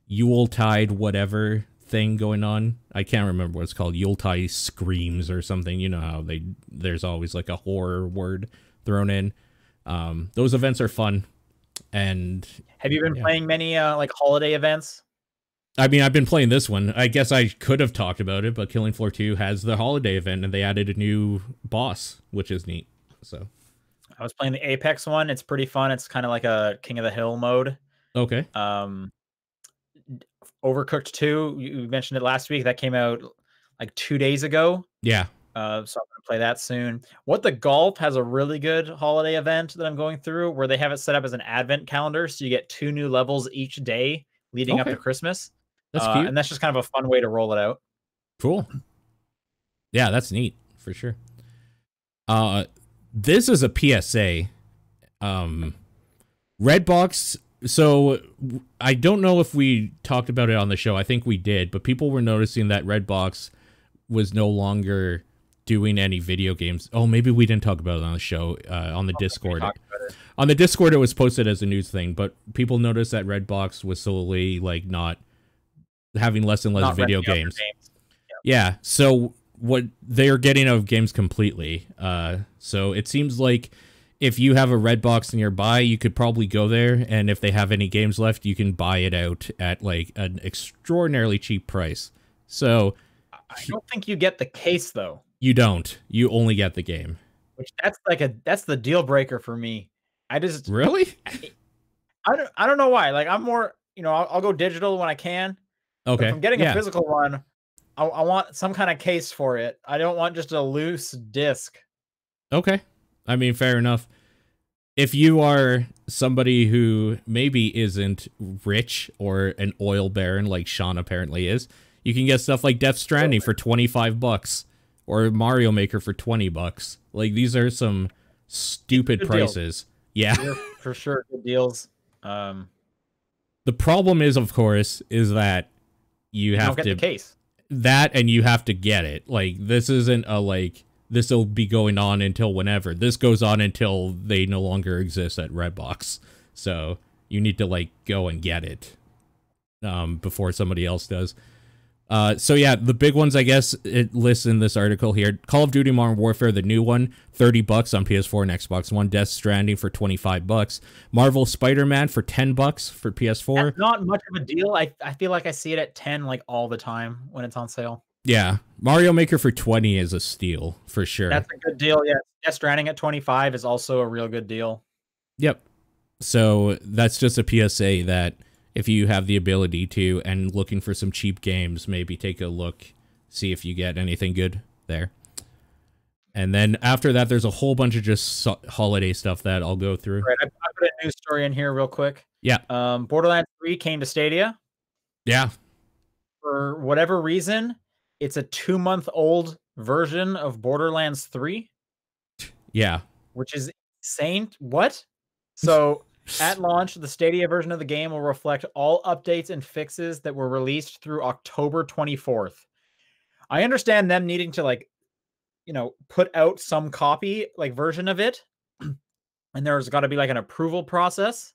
Yuletide whatever thing going on. I can't remember what it's called. Yuletide Screams or something. You know how there's always like a horror word thrown in. Those events are fun. And have you been playing many like holiday events? I mean, I've been playing this one. I guess I could have talked about it, but Killing Floor 2 has the holiday event, and they added a new boss, which is neat. So, I was playing the Apex one. It's pretty fun. It's kind of like a King of the Hill mode. Okay. Overcooked 2, you mentioned it last week. That came out like 2 days ago. Yeah. So I'm gonna play that soon. What the Golf has a really good holiday event that I'm going through where they have it set up as an advent calendar, so you get 2 new levels each day leading up to Christmas. That's cute. And that's just kind of a fun way to roll it out. Cool. Yeah, that's neat for sure. This is a PSA. Redbox. So I don't know if we talked about it on the show. I think we did, but people were noticing that Redbox was no longer doing any video games. Oh, maybe we didn't talk about it on the show, on the Discord. On the Discord, it was posted as a news thing, but people noticed that Redbox was solely like not having less and less video games. Yeah. So what they're getting out of games completely. So it seems like if you have a Redbox nearby, you could probably go there, and if they have any games left, you can buy it out at like an extraordinarily cheap price. So I don't think you get the case though. You don't. You only get the game. Which that's the deal breaker for me. I just really. I don't know why. Like I'm more, I'll go digital when I can. Okay. If I'm getting a physical one, I want some kind of case for it. I don't want just a loose disc. Okay. I mean, fair enough. If you are somebody who maybe isn't rich or an oil baron like Sean apparently is, you can get stuff like Death Stranding for $25 or Mario Maker for $20. Like, these are some stupid good prices. Deals. Yeah. For sure. Good deals. The problem is, of course, is that you have to get the case. That, and you have to get it. Like, this isn't a like, this will be going on until whenever. This goes on until they no longer exist at Redbox. So you need to like go and get it before somebody else does. So yeah, the big ones, I guess, it lists in this article here. Call of Duty Modern Warfare, the new one, $30 on PS4 and Xbox One. Death Stranding for $25. Marvel Spider-Man for $10 for PS4. That's not much of a deal. I feel like I see it at 10 like all the time when it's on sale. Yeah, Mario Maker for 20 is a steal for sure. That's a good deal. Yeah, Death Stranding at 25 is also a real good deal. Yep. So that's just a PSA that if you have the ability to and looking for some cheap games, maybe take a look, see if you get anything good there. And then after that, there's a whole bunch of just holiday stuff that I'll go through. Right, I put a news story in here real quick. Yeah. Borderlands 3 came to Stadia. Yeah. For whatever reason, it's a 2-month-old version of Borderlands 3. Yeah. Which is insane. What? So, at launch, the Stadia version of the game will reflect all updates and fixes that were released through October 24th. I understand them needing to, like, put out some copy, like, version of it. And there's got to be, like, an approval process.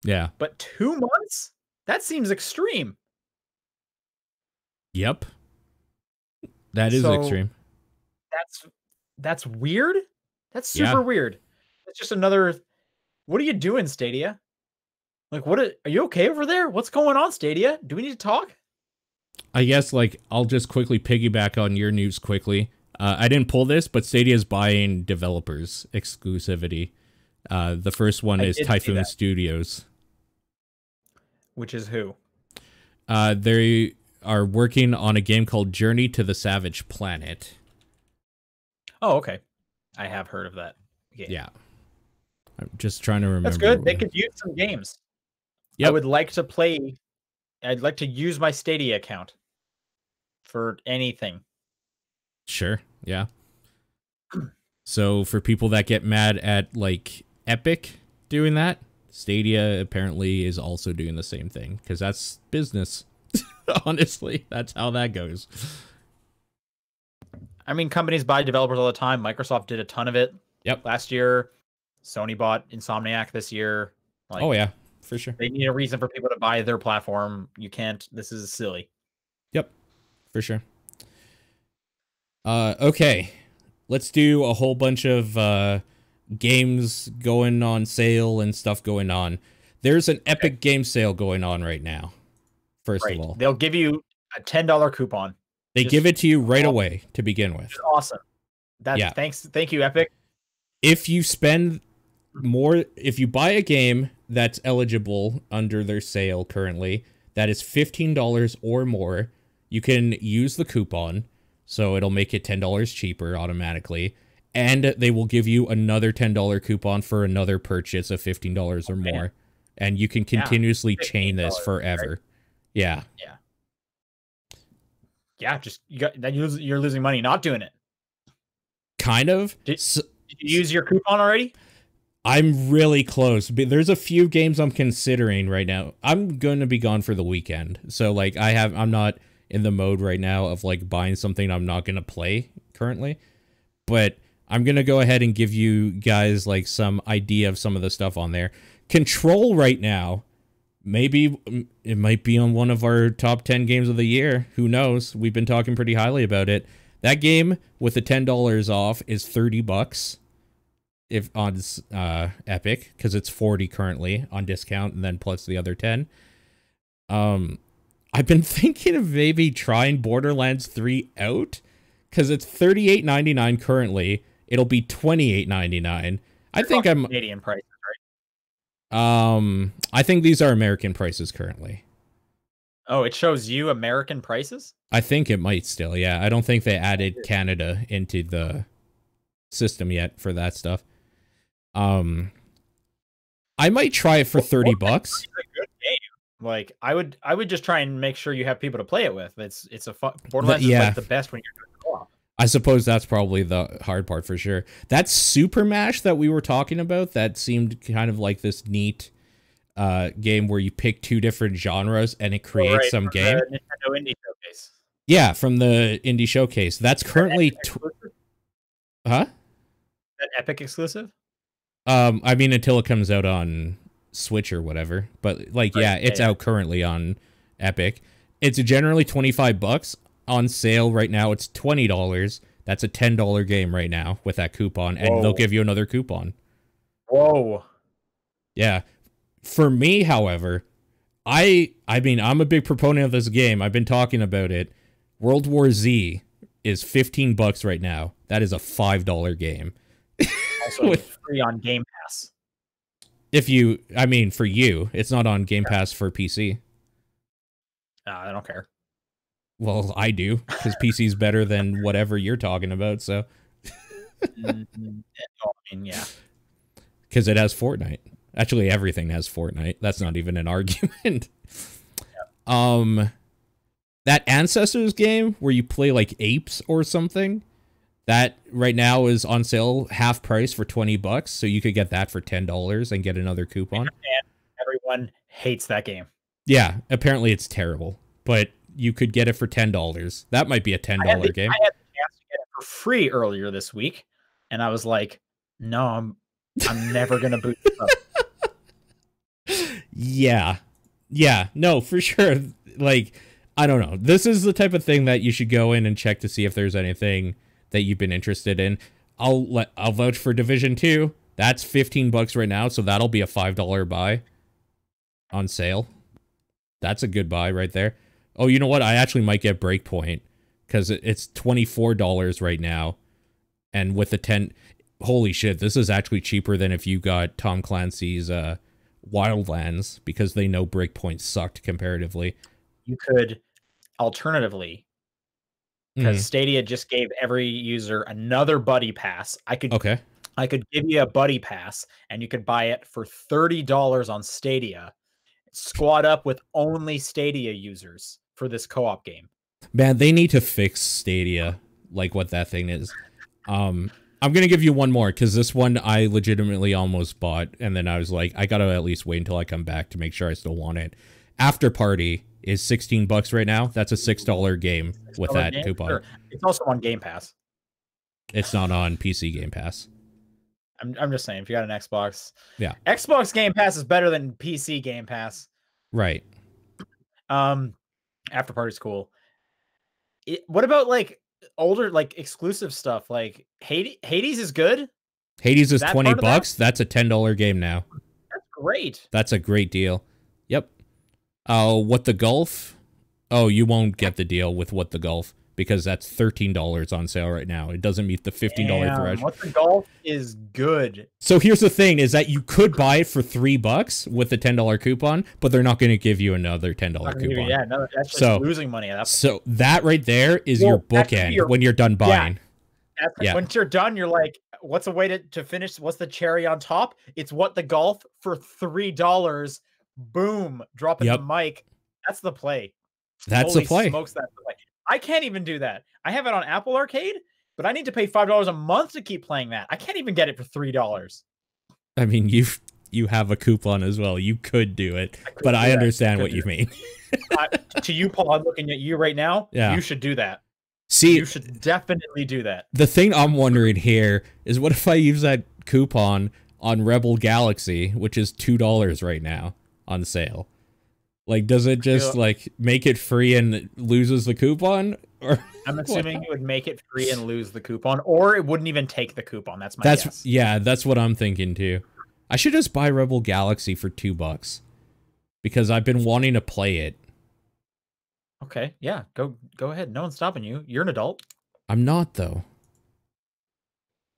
Yeah. But 2 months? That seems extreme. Yep. That is extreme. That's weird. That's super weird. It's just another. What are you doing, Stadia? Like, are you okay over there? What's going on, Stadia? Do we need to talk? I guess, like, I'll just quickly piggyback on your news quickly. I didn't pull this, but Stadia is buying developers exclusivity. The first one is Typhoon Studios. Which is who? They are working on a game called Journey to the Savage Planet. Oh, okay. I have heard of that game. Yeah. I'm just trying to remember. That's good. They could use some games. Yep. I would like to play. I'd like to use my Stadia account for anything. Sure. Yeah. So for people that get mad at like Epic doing that, Stadia apparently is also doing the same thing because that's business. Honestly, that's how that goes. I mean, companies buy developers all the time. Microsoft did a ton of it. Yep. Last year, Sony bought Insomniac this year. Like, oh yeah, for sure. They need a reason for people to buy their platform. You can't. This is silly. Yep, for sure. Okay, let's do a whole bunch of games going on sale and stuff going on. There's an Epic game sale going on right now. First of all, they'll give you a $10 coupon. They give it to you right away to begin with. Awesome. Thank you, Epic. If you spend more, if you buy a game that's eligible under their sale currently, that is $15 or more. You can use the coupon, so it'll make it $10 cheaper automatically. And they will give you another $10 coupon for another purchase of $15 or more. And you can continuously chain this forever. Right? Yeah. Yeah. Yeah, just you're losing money not doing it. Kind of. Did you use your coupon already? I'm really close. There's a few games I'm considering right now. I'm going to be gone for the weekend. So like I'm not in the mode right now of like buying something I'm not going to play currently. But I'm going to go ahead and give you guys like some idea of some of the stuff on there. Control right now, maybe it might be on one of our top 10 games of the year. Who knows? We've been talking pretty highly about it. That game with the $10 off is $30 if on Epic, because it's 40 currently on discount, and then plus the other 10. I've been thinking of maybe trying Borderlands 3 out, because it's $38.99 currently. It'll be $28.99. I think I'm Canadian prices, right? I think these are American prices currently. Oh, it shows you American prices? I think it might still, yeah. I don't think they added Canada into the system yet for that stuff. I might try it for $30. It's a good game. Like I would just try and make sure you have people to play it with. It's a fun Borderlands is like the best when you're doing co-op. I suppose that's probably the hard part for sure. That Super Mash that we were talking about, that seemed kind of like this neat game where you pick two different genres and it creates some game. Nintendo Indie Showcase. Yeah, from the Indie Showcase. That's currently that Epic exclusive? I mean, until it comes out on Switch or whatever. But like, it's out currently on Epic. It's generally $25 on sale right now. It's $20. That's a $10 game right now with that coupon, and they'll give you another coupon. Whoa. Yeah. For me, however, I mean, I'm a big proponent of this game. I've been talking about it. World War Z is $15 right now. That is a $5 game. Also free on Game Pass. I mean, for you, it's not on Game Pass for PC. I don't care. Well, I do, because PC's better than whatever you're talking about, so. I mean, yeah. Because it has Fortnite. Actually, everything has Fortnite. That's not even an argument. Yeah. That Ancestors game where you play like apes or something, that right now is on sale half price for $20, so you could get that for $10 and get another coupon. And everyone hates that game. Yeah, apparently it's terrible, but you could get it for $10. That might be a $10 game. I had the chance to get it for free earlier this week, and I was like, no, I'm never gonna boot this up. Yeah, no, for sure. Like, I don't know. This is the type of thing that you should go in and check to see if there's anything that you've been interested in. I'll vouch for Division 2. That's $15 right now, so that'll be a $5 buy on sale. That's a good buy right there. Oh, you know what? I actually might get Breakpoint because it's $24 right now, and with the 10, holy shit, this is actually cheaper than if you got Tom Clancy's Wildlands, because they know Breakpoint sucked comparatively. You could alternatively, because Stadia just gave every user another buddy pass. I could give you a buddy pass, and you could buy it for $30 on Stadia. Squad up with only Stadia users for this co-op game. Man, they need to fix Stadia, like what that thing is. I'm gonna give you one more, because this one I legitimately almost bought, and then I was like, I gotta at least wait until I come back to make sure I still want it. After Party is $16 right now. That's a $6 game with that coupon. Sure. It's also on Game Pass. It's not on PC Game Pass. I'm just saying, if you got an Xbox, yeah, Xbox Game Pass is better than PC Game Pass. Right. After Party's cool. What about like older, like exclusive stuff? Like Hades is good. Hades is $20. That's a $10 game now. That's great. That's a great deal. Yep. What the Gulf? Oh, you won't get the deal with What the Gulf. because that's $13 on sale right now. It doesn't meet the $15 threshold. What the golf is good. So here's the thing: is that you could buy it for $3 with the $10 coupon, but they're not going to give you another $10 coupon. Yeah, no, that's just losing money. So that right there is your bookend when you're done buying. Yeah. Once you're done, you're like, what's a way to finish? What's the cherry on top? It's what the golf for $3. Boom, dropping the mic. That's the play. That's the play. Smokes, that's the play. I can't even do that. I have it on Apple Arcade, but I need to pay $5 a month to keep playing that. I can't even get it for $3. I mean, you have a coupon as well. You could do it, but I understand what you mean. To you, Paul, I'm looking at you right now. Yeah. You should do that. See, you should definitely do that. The thing I'm wondering here is, what if I use that coupon on Rebel Galaxy, which is $2 right now on sale? Like, does it just like make it free and loses the coupon? Or I'm assuming it would make it free and lose the coupon, or it wouldn't even take the coupon. That's my guess. Yeah, that's what I'm thinking too. I should just buy Rebel Galaxy for $2 because I've been wanting to play it. Okay, yeah, go ahead. No one's stopping you. You're an adult. I'm not though.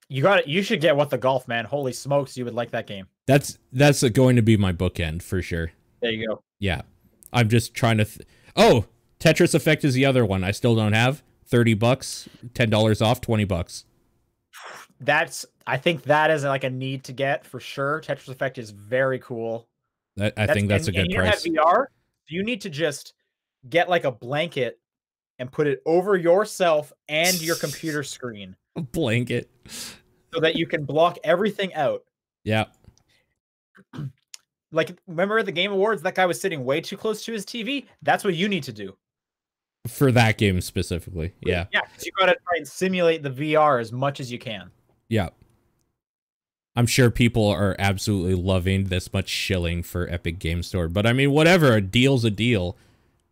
You got it. You should get What the Golf, man. Holy smokes, you would like that game. That's going to be my bookend for sure. There you go. Yeah. I'm just trying to oh, Tetris Effect is the other one I still don't have. $30, $10 off, $20. I think that is like a need to get for sure. Tetris Effect is very cool. I think that's a good price. You have VR, you need to just get like a blanket and put it over yourself and your computer screen. A blanket. So that you can block everything out. Yeah. Like, remember at the Game Awards, that guy was sitting way too close to his TV? That's what you need to do. For that game specifically, yeah. Yeah, because you got to try and simulate the VR as much as you can. Yeah. I'm sure people are absolutely loving this much shilling for Epic Game Store. But, I mean, whatever. A deal's a deal.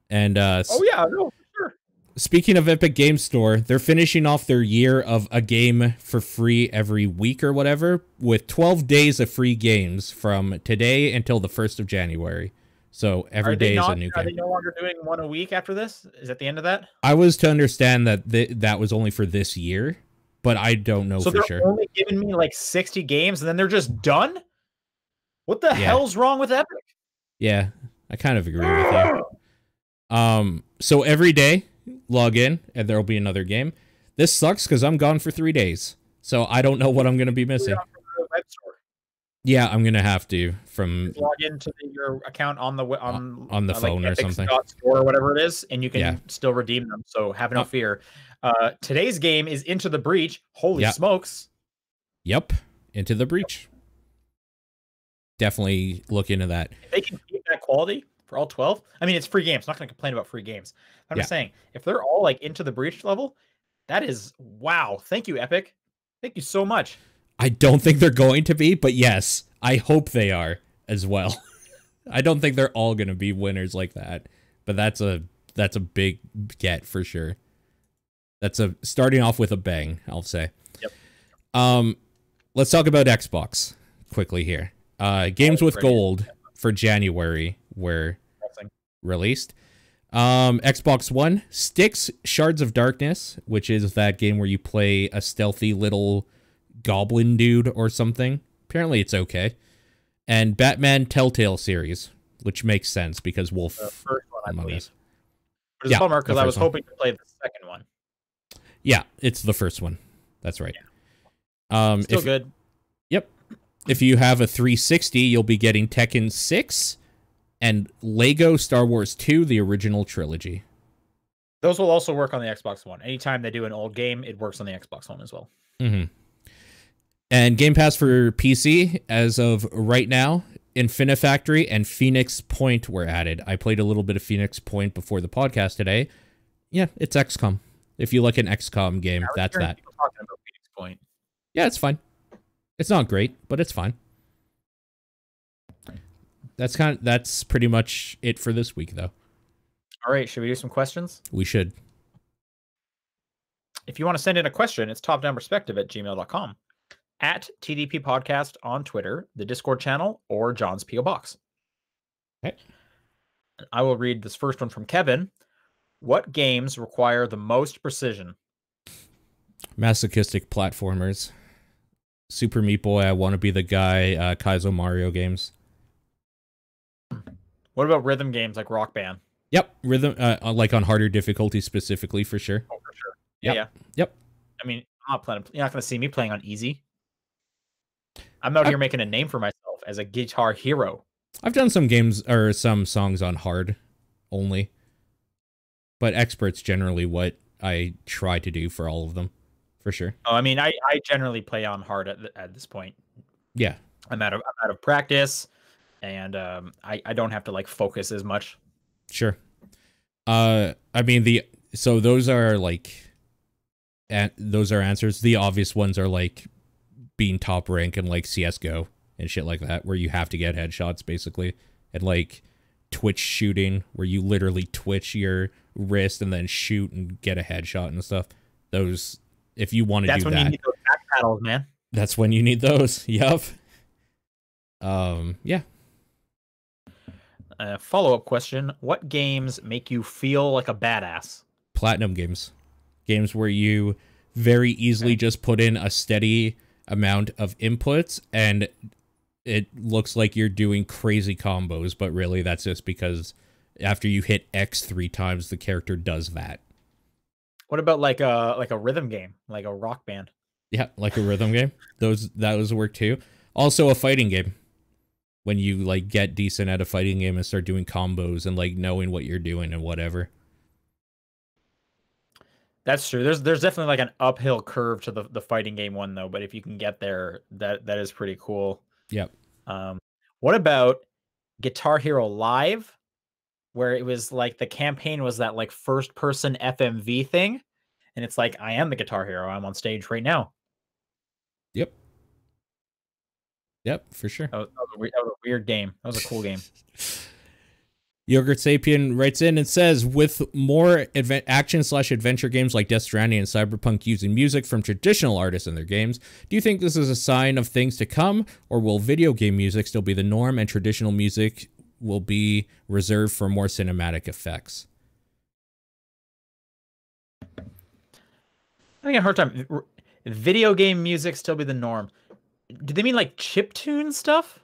And, oh, yeah, no, for sure. Speaking of Epic Game Store, they're finishing off their year of a game for free every week or whatever, with 12 days of free games from today until the 1st of January. So every day is a new game. Are they no longer doing one a week after this? Is that the end of that? I was to understand that that was only for this year, but I don't know for sure. So they're only giving me like 60 games and then they're just done? What the hell's wrong with Epic? Yeah, I kind of agree with you. So every day, log in, and there'll be another game. This sucks because I'm gone for 3 days, so I don't know what I'm going to be missing. Yeah, I'm going to have to just log into your account on the phone or something. Store or whatever it is, and you can still redeem them, so have no fear. Today's game is Into the Breach. Holy smokes. Yep, Into the Breach. Definitely look into that. If they can keep that quality for all 12, I mean, it's free games. I'm not going to complain about free games. I'm just saying, if they're all like Into the Breach level, that is wow. Thank you, Epic. Thank you so much. I don't think they're going to be, but yes, I hope they are as well. I don't think they're all going to be winners like that, but that's a big get for sure. That's starting off with a bang, I'll say. Yep. Let's talk about Xbox quickly here. Games with Gold for January were released. Xbox One, Styx Shards of Darkness, which is that game where you play a stealthy little goblin dude or something. Apparently it's okay. And Batman Telltale series, which makes sense because Wolf first one, I believe. Which is a bummer because I was hoping to play the second one. Yeah, it's the first one. That's right. Yeah. Still good. Yep. If you have a 360, you'll be getting Tekken 6 and Lego Star Wars 2, the original trilogy. Those will also work on the Xbox One. Anytime they do an old game, it works on the Xbox One as well. Mm-hmm. And Game Pass for PC, as of right now, Infinifactory and Phoenix Point were added. I played a little bit of Phoenix Point before the podcast today. Yeah, it's XCOM. If you like an XCOM game, that's that. People talking about Phoenix Point. Yeah, it's fine. It's not great, but it's fine. That's pretty much it for this week, though. All right, should we do some questions? We should. If you want to send in a question, it's topdownperspective@gmail.com. At TDP Podcast on Twitter, the Discord channel, or John's P.O. Box. Okay. I will read this first one from Kevin. What games require the most precision? Masochistic platformers. Super Meat Boy, I Want to Be the Guy, Kaizo Mario games. What about rhythm games like Rock Band? Yep, rhythm, like on harder difficulty specifically, for sure. Oh, for sure. Yep. Yeah. Yep. I mean, I'm not playing. You're not going to see me playing on easy. I'm out here making a name for myself as a guitar hero. I've done some games or some songs on hard only, but expert's generally what I try to do for all of them, for sure. Oh, I mean, I generally play on hard at this point. Yeah, I'm out of practice, and I don't have to like focus as much. Sure. I mean so those are like, those are answers. The obvious ones are like being top rank in like CS:GO and shit like that, where you have to get headshots basically, and like twitch shooting, where you literally twitch your wrist and then shoot and get a headshot and stuff. Those, if you want to do that, that's when you need those back paddles, man. That's when you need those. Yep. Yeah. Follow-up question: what games make you feel like a badass? Platinum games. Games where you very easily just put in a steady amount of inputs and it looks like you're doing crazy combos, but really that's just because after you hit X 3 times, the character does that. What about like a rhythm game, like a Rock Band? Yeah, like a rhythm game. Those work too. Also a fighting game. When you like get decent at a fighting game and start doing combos and like knowing what you're doing and whatever. That's true. There's definitely like an uphill curve to the fighting game one though, but if you can get there, that is pretty cool. Yep. What about Guitar Hero Live, where it was like the campaign was that like first person FMV thing, and it's like I am the Guitar Hero. I'm on stage right now. Yep. Yep, for sure. That was a weird game. That was a cool game. Yogurt Sapien writes in and says, with more action/adventure games like Death Stranding and Cyberpunk using music from traditional artists in their games, do you think this is a sign of things to come, or will video game music still be the norm and traditional music will be reserved for more cinematic effects? I think a hard time. Video game music still be the norm. Do they mean like chiptune stuff?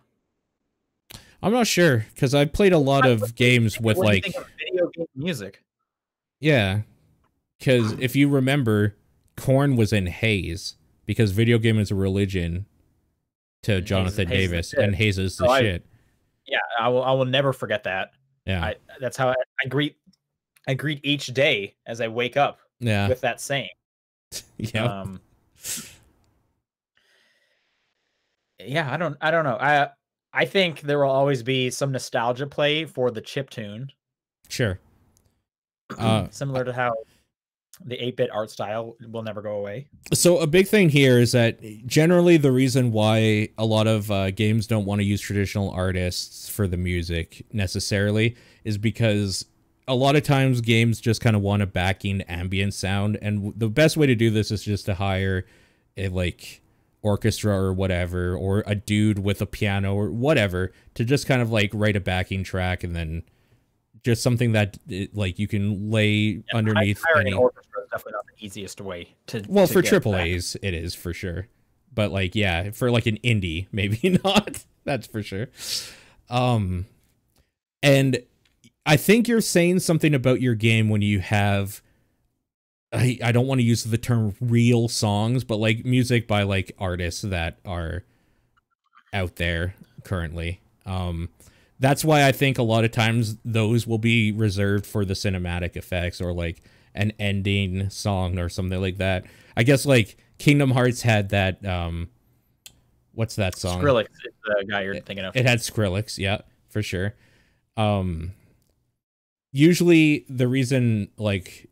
I'm not sure, because I've played a lot of games with like video game music. Yeah, because if you remember, Korn was in Haze, because video game is a religion to Jonathan Davis, and Haze is the shit. Yeah, I will never forget that. Yeah, that's how I greet each day as I wake up. Yeah, with that saying. Yeah. Yeah, I don't know. I think there will always be some nostalgia play for the chiptune. Sure. Similar to how the 8-bit art style will never go away. So a big thing here is that generally the reason why a lot of games don't want to use traditional artists for the music necessarily is because a lot of times games just kind of want a backing ambient sound, and the best way to do this is just to hire a like orchestra or whatever, or a dude with a piano or whatever to just kind of like write a backing track, and then just something that like you can lay underneath. Hiring an orchestra is definitely not the easiest way to. Well, to for get triple A's, it is for sure. But like, yeah, for like an indie, maybe not. That's for sure. And I think you're saying something about your game when you have, I don't want to use the term real songs, but like music by like artists that are out there currently. That's why I think a lot of times those will be reserved for the cinematic effects or like an ending song or something like that. I guess like Kingdom Hearts had that, what's that song? Skrillex is the guy you're thinking of. It had Skrillex, yeah, for sure. Usually the reason like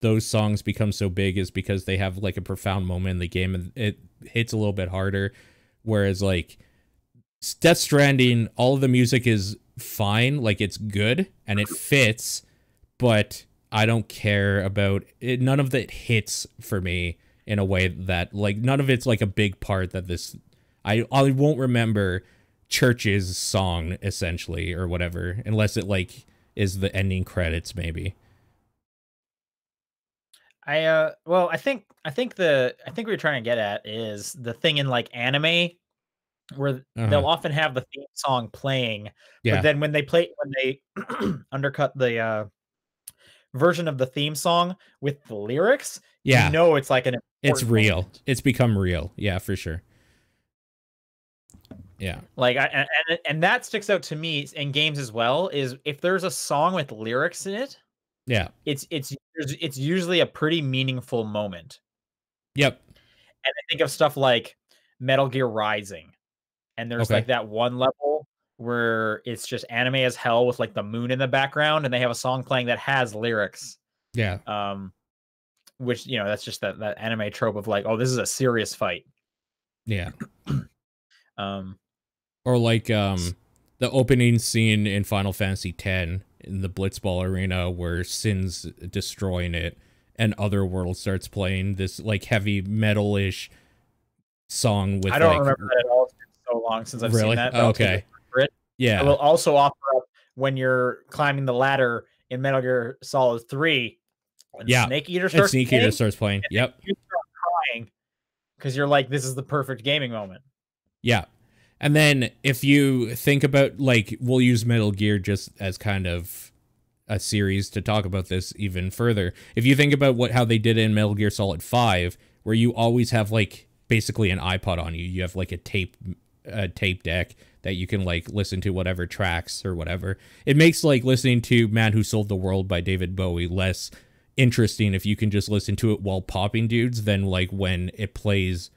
those songs become so big is because they have like a profound moment in the game and it hits a little bit harder. Whereas like Death Stranding, all of the music is fine, like it's good and it fits, but I don't care about it. None of it hits for me in a way that like none of it's like a big part that this I won't remember Church's song essentially or whatever unless it like is the ending credits maybe. Well, I think what you're trying to get at is the thing in like anime where they'll often have the theme song playing, but Yeah. then when they undercut the version of the theme song with the lyrics, you Yeah. know it's like an It's important real. moment. It's become real. Yeah, for sure. Yeah. Like and that sticks out to me in games as well, is if there's a song with lyrics in it, Yeah. it's usually a pretty meaningful moment. Yep. And I think of stuff like Metal Gear Rising, and there's Okay. like that one level where it's just anime as hell with like the moon in the background, and they have a song playing that has lyrics. Yeah. Which, that's just that anime trope of like, oh, this is a serious fight. Yeah. Um, Or like the opening scene in Final Fantasy X in the Blitzball arena where Sin's destroying it and Otherworld starts playing this like heavy metal-ish song with I don't like remember that at all. It's been so long since I've seen really? that, but I'll take Okay. it for it. Yeah. I will also offer up when you're climbing the ladder in Metal Gear Solid 3, when Yeah. Snake Eater And starts Snake playing, Eater starts playing. Yep. you start crying because you're like, this is the perfect gaming moment. Yeah. And then if you think about like we'll use Metal Gear just as kind of a series to talk about this even further. If you think about how they did in Metal Gear Solid 5, where you always have like basically an iPod on you. You have like a tape deck that you can like listen to whatever tracks or whatever. It makes like listening to Man Who Sold the World by David Bowie less interesting if you can just listen to it while popping dudes than like when it plays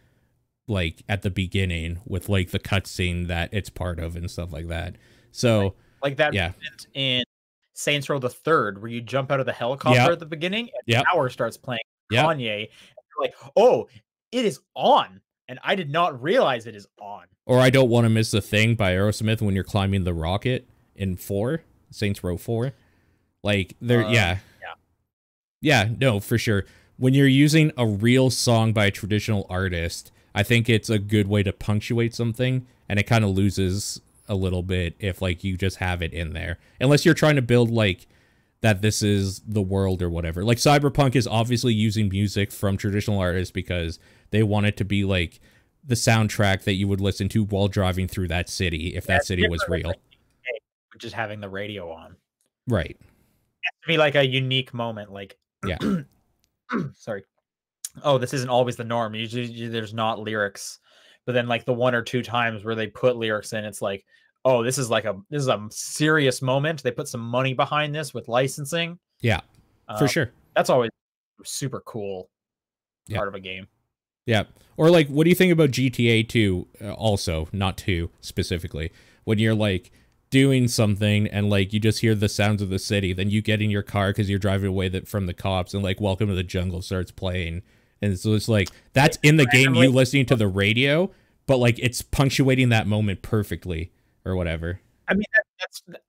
like at the beginning with like the cutscene that it's part of and stuff like that. So like that yeah. moment in Saints Row the Third where you jump out of the helicopter at the beginning and Power starts playing Kanye. And you're like, oh, it is on. And I did not realize it is on. Or I Don't Want to Miss a Thing by Aerosmith when you're climbing the rocket in Saints Row 4. Like there, yeah, no, for sure. When you're using a real song by a traditional artist, I think it's a good way to punctuate something, and it kind of loses a little bit if like you just have it in there. Unless you're trying to build like that this is the world or whatever. Like Cyberpunk is obviously using music from traditional artists because they want it to be like the soundtrack that you would listen to while driving through that city if that city was real. Just having the radio on. Right. It has to be like a unique moment, like yeah. Sorry. Oh, this isn't always the norm. Usually there's not lyrics. But then like the one or two times where they put lyrics in, it's like, oh, this is a serious moment. They put some money behind this with licensing. Yeah. For sure. That's always super cool part of a game. Yeah. Or like, what do you think about GTA 2 also, not 2 specifically, when you're like doing something and like you just hear the sounds of the city, then you get in your car because you're driving away from the cops and like Welcome to the Jungle starts playing. And so it's like, that's in the game, you listening to the radio, but like it's punctuating that moment perfectly or whatever. I mean,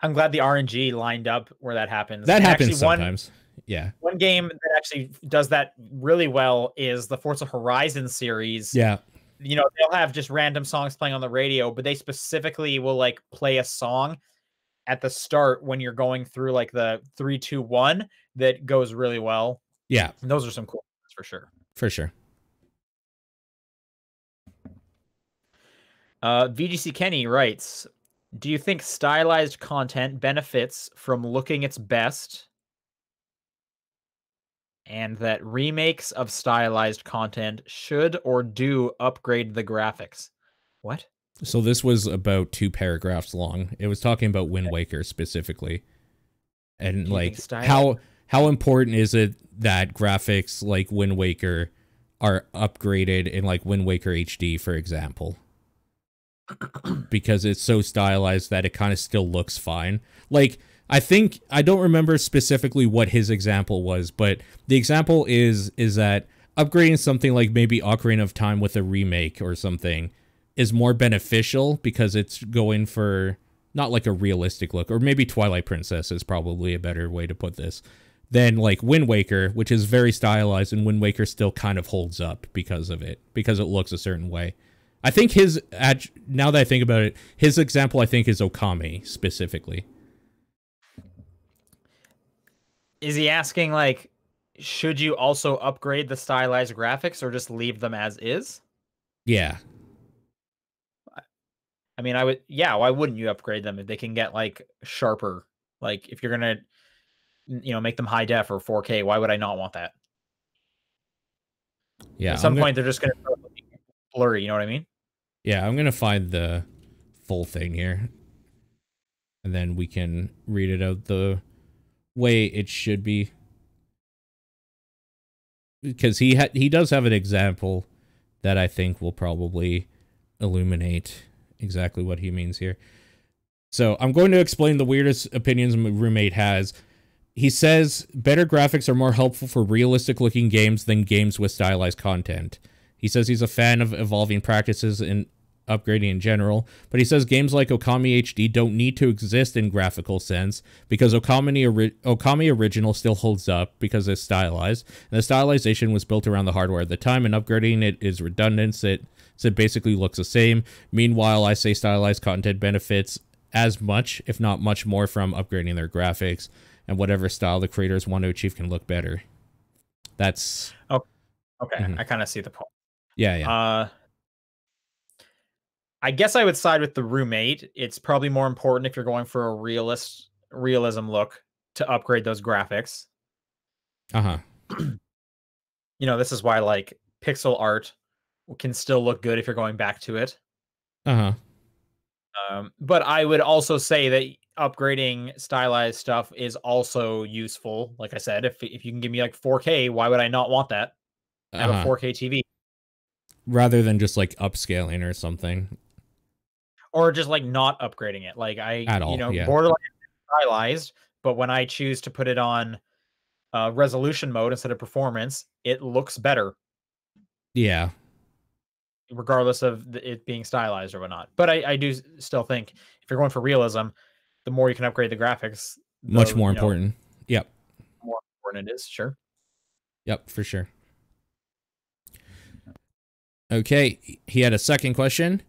I'm glad the RNG lined up where that happens. That happens sometimes. Yeah. One game that actually does that really well is the Forza Horizon series. Yeah. They'll have just random songs playing on the radio, but they specifically will like play a song at the start when you're going through like the 3, 2, 1 that goes really well. Yeah. And those are some cool ones for sure. For sure. VGC Kenny writes, do you think stylized content benefits from looking its best, and that remakes of stylized content should or do upgrade the graphics? What? So this was about 2 paragraphs long. It was talking about Wind Waker specifically. And like how important is it that graphics like Wind Waker are upgraded in like Wind Waker HD, for example? Because it's so stylized that it kind of still looks fine. Like, I don't remember specifically what his example was, but the example is that upgrading something like maybe Ocarina of Time with a remake or something is more beneficial because it's going for not like a realistic look, or maybe Twilight Princess is probably a better way to put this, than like Wind Waker, which is very stylized, and Wind Waker still kind of holds up because of it, because it looks a certain way. I think now that I think about it, his example I think is Okami specifically. Is he asking like, should you also upgrade the stylized graphics or just leave them as is? Yeah. I mean, I would, yeah, why wouldn't you upgrade them if they can get like sharper? Like if you're gonna, make them high def or 4K, why would I not want that? Yeah, At some point, they're just gonna start looking blurry. You know what I mean? I'm gonna find the full thing here, and then we can read it out the way it should be. Because he does have an example that I think will probably illuminate exactly what he means here. So I'm going to explain the weirdest opinions my roommate has. He says better graphics are more helpful for realistic looking games than games with stylized content. He says he's a fan of evolving practices in upgrading in general, but he says games like Okami HD don't need to exist in graphical sense because Okami Original still holds up because it's stylized, and the stylization was built around the hardware at the time, and upgrading it is redundant, so it basically looks the same. Meanwhile, I say stylized content benefits as much, if not much more, from upgrading their graphics, and whatever style the creators want to achieve can look better. That's... Oh, okay. I kind of see the point. Yeah. I guess I would side with the roommate. It's probably more important if you're going for a realism look to upgrade those graphics. This is why like pixel art can still look good if you're going back to it. But I would also say that upgrading stylized stuff is also useful. Like I said, if you can give me like 4K, why would I not want that? I have a 4K TV. Rather than just like upscaling or something. Or just like not upgrading it. Like Borderlands stylized, but when I choose to put it on resolution mode instead of performance, it looks better. Yeah. Regardless of it being stylized or whatnot. But I do still think if you're going for realism, the more you can upgrade the graphics, much more important. Yep. More important it is, sure. Yep, for sure. Okay, he had a second question.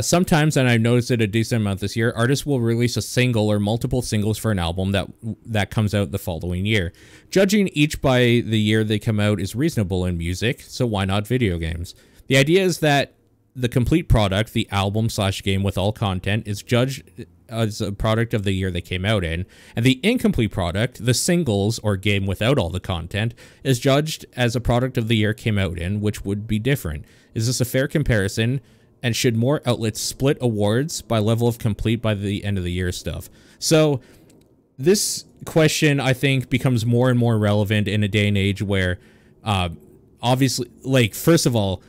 Sometimes, and I've noticed it a decent amount this year, artists will release a single or multiple singles for an album that comes out the following year. Judging each by the year they come out is reasonable in music, so why not video games? The idea is that the complete product, the album/game with all content, is judged as a product of the year they came out in, and the incomplete product, the singles or game without all the content, is judged as a product of the year came out in, which would be different. Is this a fair comparison? And should more outlets split awards by level of complete by the end of the year stuff? So this question, I think, becomes more and more relevant in a day and age where, obviously, like, first of all,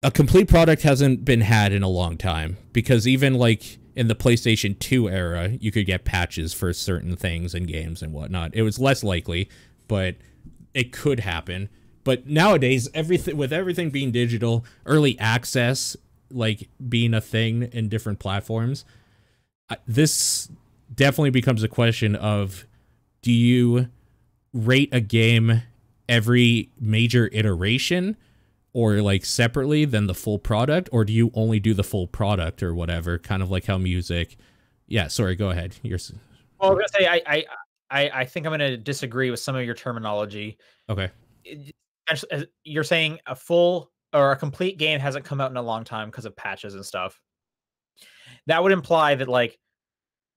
a complete product hasn't been had in a long time, because even, like, in the PlayStation 2 era, you could get patches for certain things and games and whatnot. It was less likely, but it could happen. But nowadays, everything being digital, early access, like being a thing in different platforms, this definitely becomes a question of, do you rate a game every major iteration or like separately than the full product, or do you only do the full product or whatever, kind of like how music... Yeah, sorry, go ahead. Well, I was gonna say I think I'm gonna disagree with some of your terminology. Okay. You're saying a full or a complete game hasn't come out in a long time because of patches and stuff. That would imply that, like,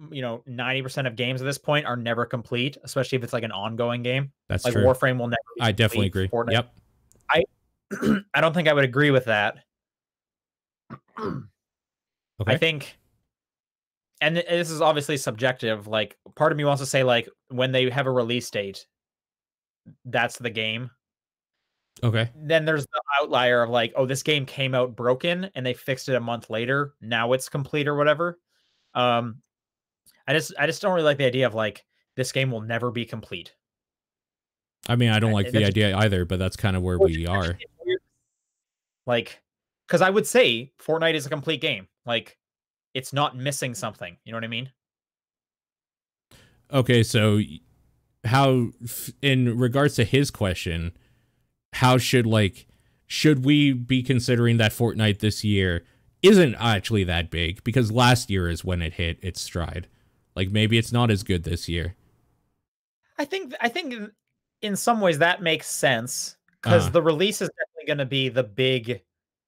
90% of games at this point are never complete, especially if it's like an ongoing game. That's like true. Warframe will never be I definitely agree. Fortnite. Yep. I don't think I would agree with that. Okay. I think, and this is obviously subjective, like part of me wants to say, like, when they have a release date, that's the game. Okay. Then there's the outlier of like, oh, this game came out broken and they fixed it a month later. Now it's complete or whatever. I just don't really like the idea of like, this game will never be complete. I mean, I don't like the idea either, but that's kind of where we are. Like, because I would say Fortnite is a complete game. Like, it's not missing something. You know what I mean? Okay, so how, in regards to his question, how should we be considering that Fortnite this year isn't actually that big? Because last year is when it hit its stride. Like, maybe it's not as good this year. I think in some ways that makes sense because the release is definitely going to be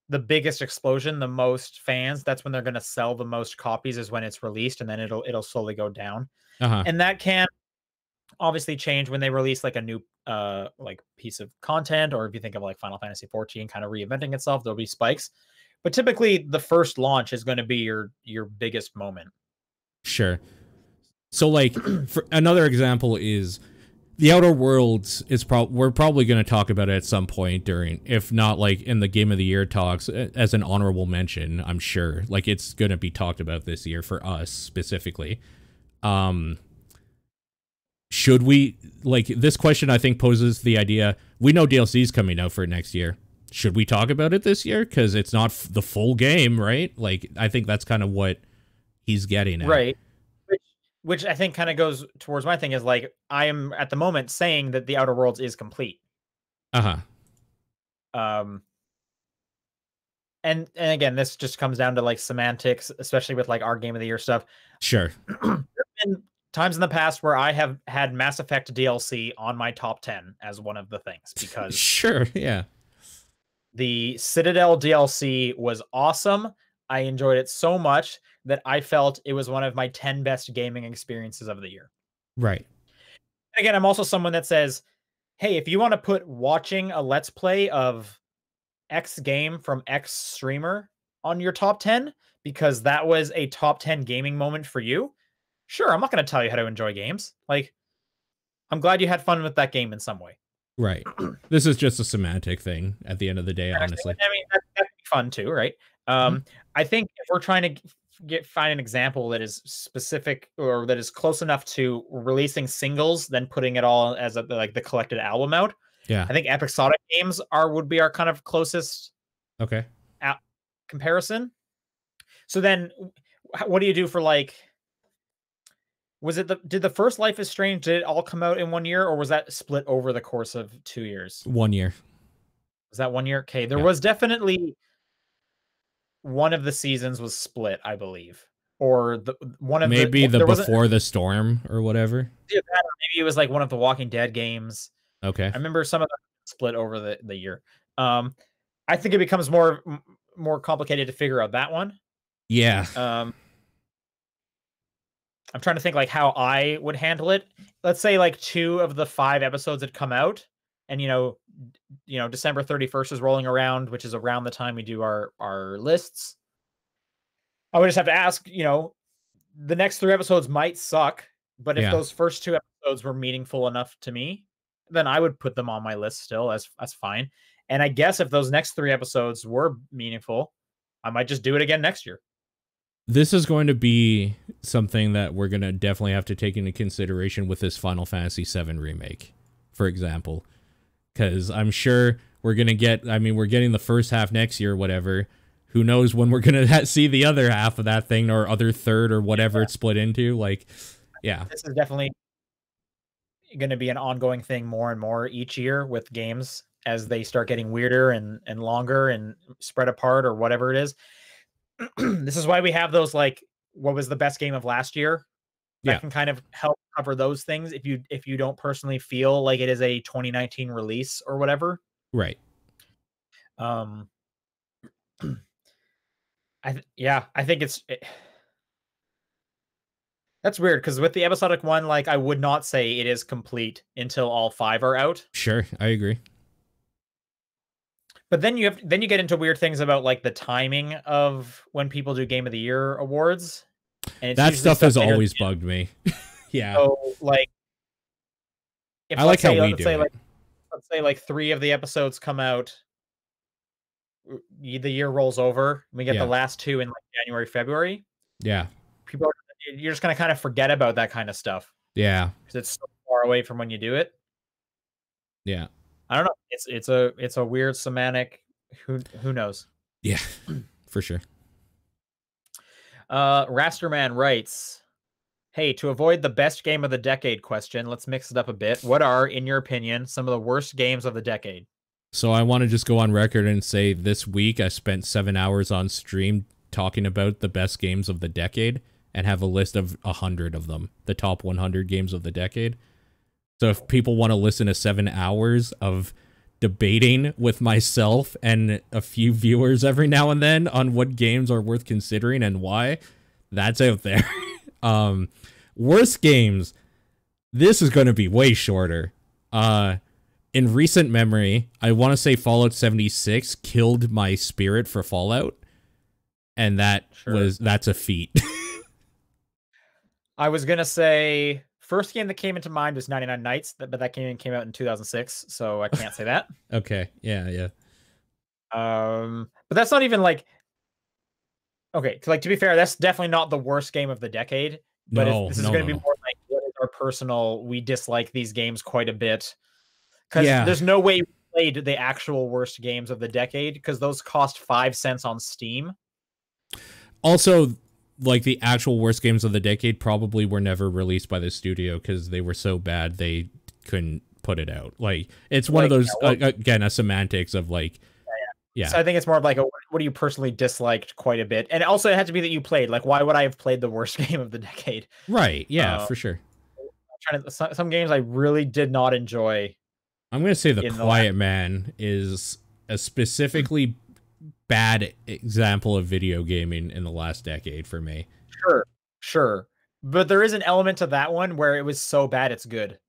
the biggest explosion, the most fans. That's when they're going to sell the most copies is when it's released, and then it'll slowly go down. And that can obviously change when they release like a new like piece of content, or if you think of like Final Fantasy 14 kind of reinventing itself, there'll be spikes. But typically the first launch is going to be your biggest moment. Sure. So like for another example is The Outer Worlds is we're probably going to talk about it at some point during, if not like in the Game of the Year talks, as an honorable mention, I'm sure. Like it's going to be talked about this year for us specifically. Should we, like, this question I think poses the idea, we know DLC's coming out for next year. Should we talk about it this year? Because it's not the full game, right? Like, I think that's kind of what he's getting at. Right. Which I think kind of goes towards my thing is like, I am at the moment saying that The Outer Worlds is complete. And again, this just comes down to like semantics, especially with like our Game of the Year stuff. Sure. There've been times in the past where I have had Mass Effect DLC on my top 10 as one of the things because sure, yeah. The Citadel DLC was awesome. I enjoyed it so much that I felt it was one of my 10 best gaming experiences of the year. Right. And again, I'm also someone that says, hey, if you want to put watching a Let's Play of X game from X streamer on your top 10, because that was a top 10 gaming moment for you, sure, I'm not going to tell you how to enjoy games. Like, I'm glad you had fun with that game in some way. Right. This is just a semantic thing at the end of the day, honestly. I mean, that'd be fun too, right? I think if we're trying to find an example that is specific or that is close enough to releasing singles, then putting it all as like the collected album out. Yeah. I think Epic Sonic games would be our kind of closest comparison. So then what do you do for like, did the first Life is Strange, did it all come out in 1 year, or was that split over the course of 2 years? 1 year. Was that 1 year? Okay. There was definitely one of the seasons was split, I believe. Or maybe the Before the Storm or whatever. Yeah, maybe it was like one of the Walking Dead games. Okay. I remember some of them split over the year. I think it becomes more complicated to figure out that one. Yeah. I'm trying to think like how I would handle it. Let's say like 2 of the 5 episodes had come out, and December 31st is rolling around, which is around the time we do our lists. I would just have to ask, the next 3 episodes might suck, but if those first 2 episodes were meaningful enough to me, then I would put them on my list still. That's fine. And I guess if those next 3 episodes were meaningful, I might just do it again next year. This is going to be something that we're going to definitely have to take into consideration with this Final Fantasy VII remake, for example. Because I'm sure we're going to we're getting the first half next year or whatever. Who knows when we're going to see the other half of that thing, or other third, or whatever it's split into. Like, yeah. This is definitely going to be an ongoing thing more and more each year with games as they start getting weirder and longer and spread apart or whatever it is. This is why we have those, like, what was the best game of last year? That can kind of help cover those things if you don't personally feel like it is a 2019 release or whatever. Right. I think that's weird, because with the episodic one, like, I would not say it is complete until all 5 are out. Sure, I agree. But then you get into weird things about like the timing of when people do Game of the Year awards. And that stuff has always bugged me. Yeah. So like, I like how we do it. Let's say like 3 of the episodes come out, the year rolls over, and we get the last 2 in like January, February. Yeah. You're just gonna kind of forget about that kind of stuff. Yeah. Because it's so far away from when you do it. Yeah. I don't know. It's a weird semantic. Who knows? Yeah, for sure. Rasterman writes, hey, to avoid the best game of the decade question, let's mix it up a bit. What are, in your opinion, some of the worst games of the decade? So I want to just go on record and say this week I spent 7 hours on stream talking about the best games of the decade and have a list of 100 of them, the top 100 games of the decade. So if people want to listen to 7 hours of debating with myself and a few viewers every now and then on what games are worth considering and why, that's out there. Worst games. This is going to be way shorter. In recent memory, I want to say Fallout 76 killed my spirit for Fallout, and that's a feat. I was gonna say first game that came into mind was 99 Nights, but that game came out in 2006, so I can't say that. Okay, yeah. But that's not even like okay. To be fair, that's definitely not the worst game of the decade. But this is going to be more like what is our personal? We dislike these games quite a bit because there's no way we played the actual worst games of the decade because those cost 5 cents on Steam. Also, like the actual worst games of the decade probably were never released by the studio because they were so bad they couldn't put it out. Like it's one of those again a semantics of like yeah. So I think it's more of like what do you personally disliked quite a bit, and also it had to be that you played. Like why would I have played the worst game of the decade? Right. Yeah, for sure. Some games I really did not enjoy. I'm gonna say The Quiet Man is a specifically bad example of video gaming in the last decade for me. Sure. But there is an element to that one where it was so bad it's good.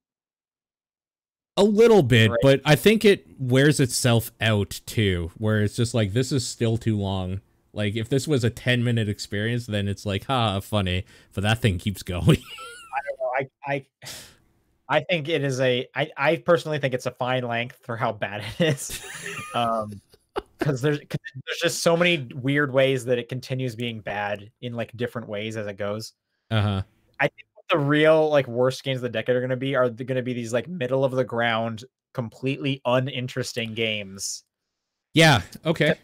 A little bit, right. But I think it wears itself out too, where it's just like, this is still too long. Like, if this was a 10-minute experience, then it's like, funny, but that thing keeps going. I don't know. I think it is I personally think it's a fine length for how bad it is. Because there's just so many weird ways that it continues being bad in like different ways as it goes. I think the real like worst games of the decade are going to be these like middle of the ground, completely uninteresting games. Yeah. Okay.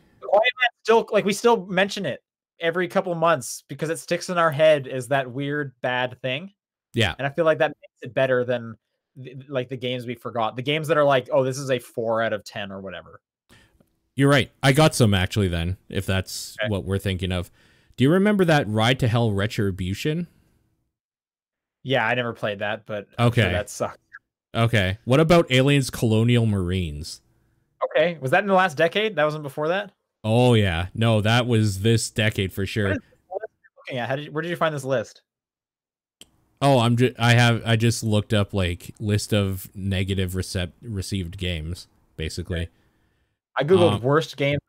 Still, like we still mention it every couple of months because it sticks in our head as that weird bad thing. Yeah. And I feel like that makes it better than like the games we forgot. The games that are like, oh, this is a 4 out of 10 or whatever. You're right. I got some actually then, if that's what we're thinking of. Do you remember that Ride to Hell Retribution? Yeah, I never played that, but okay, sure that sucked. Okay. What about Aliens Colonial Marines? Okay. Was that in the last decade? That wasn't before that? Oh, yeah. No, that was this decade for sure. Looking at? Where did you find this list? Oh, I just looked up like list of negative received games, basically. Okay. I googled worst games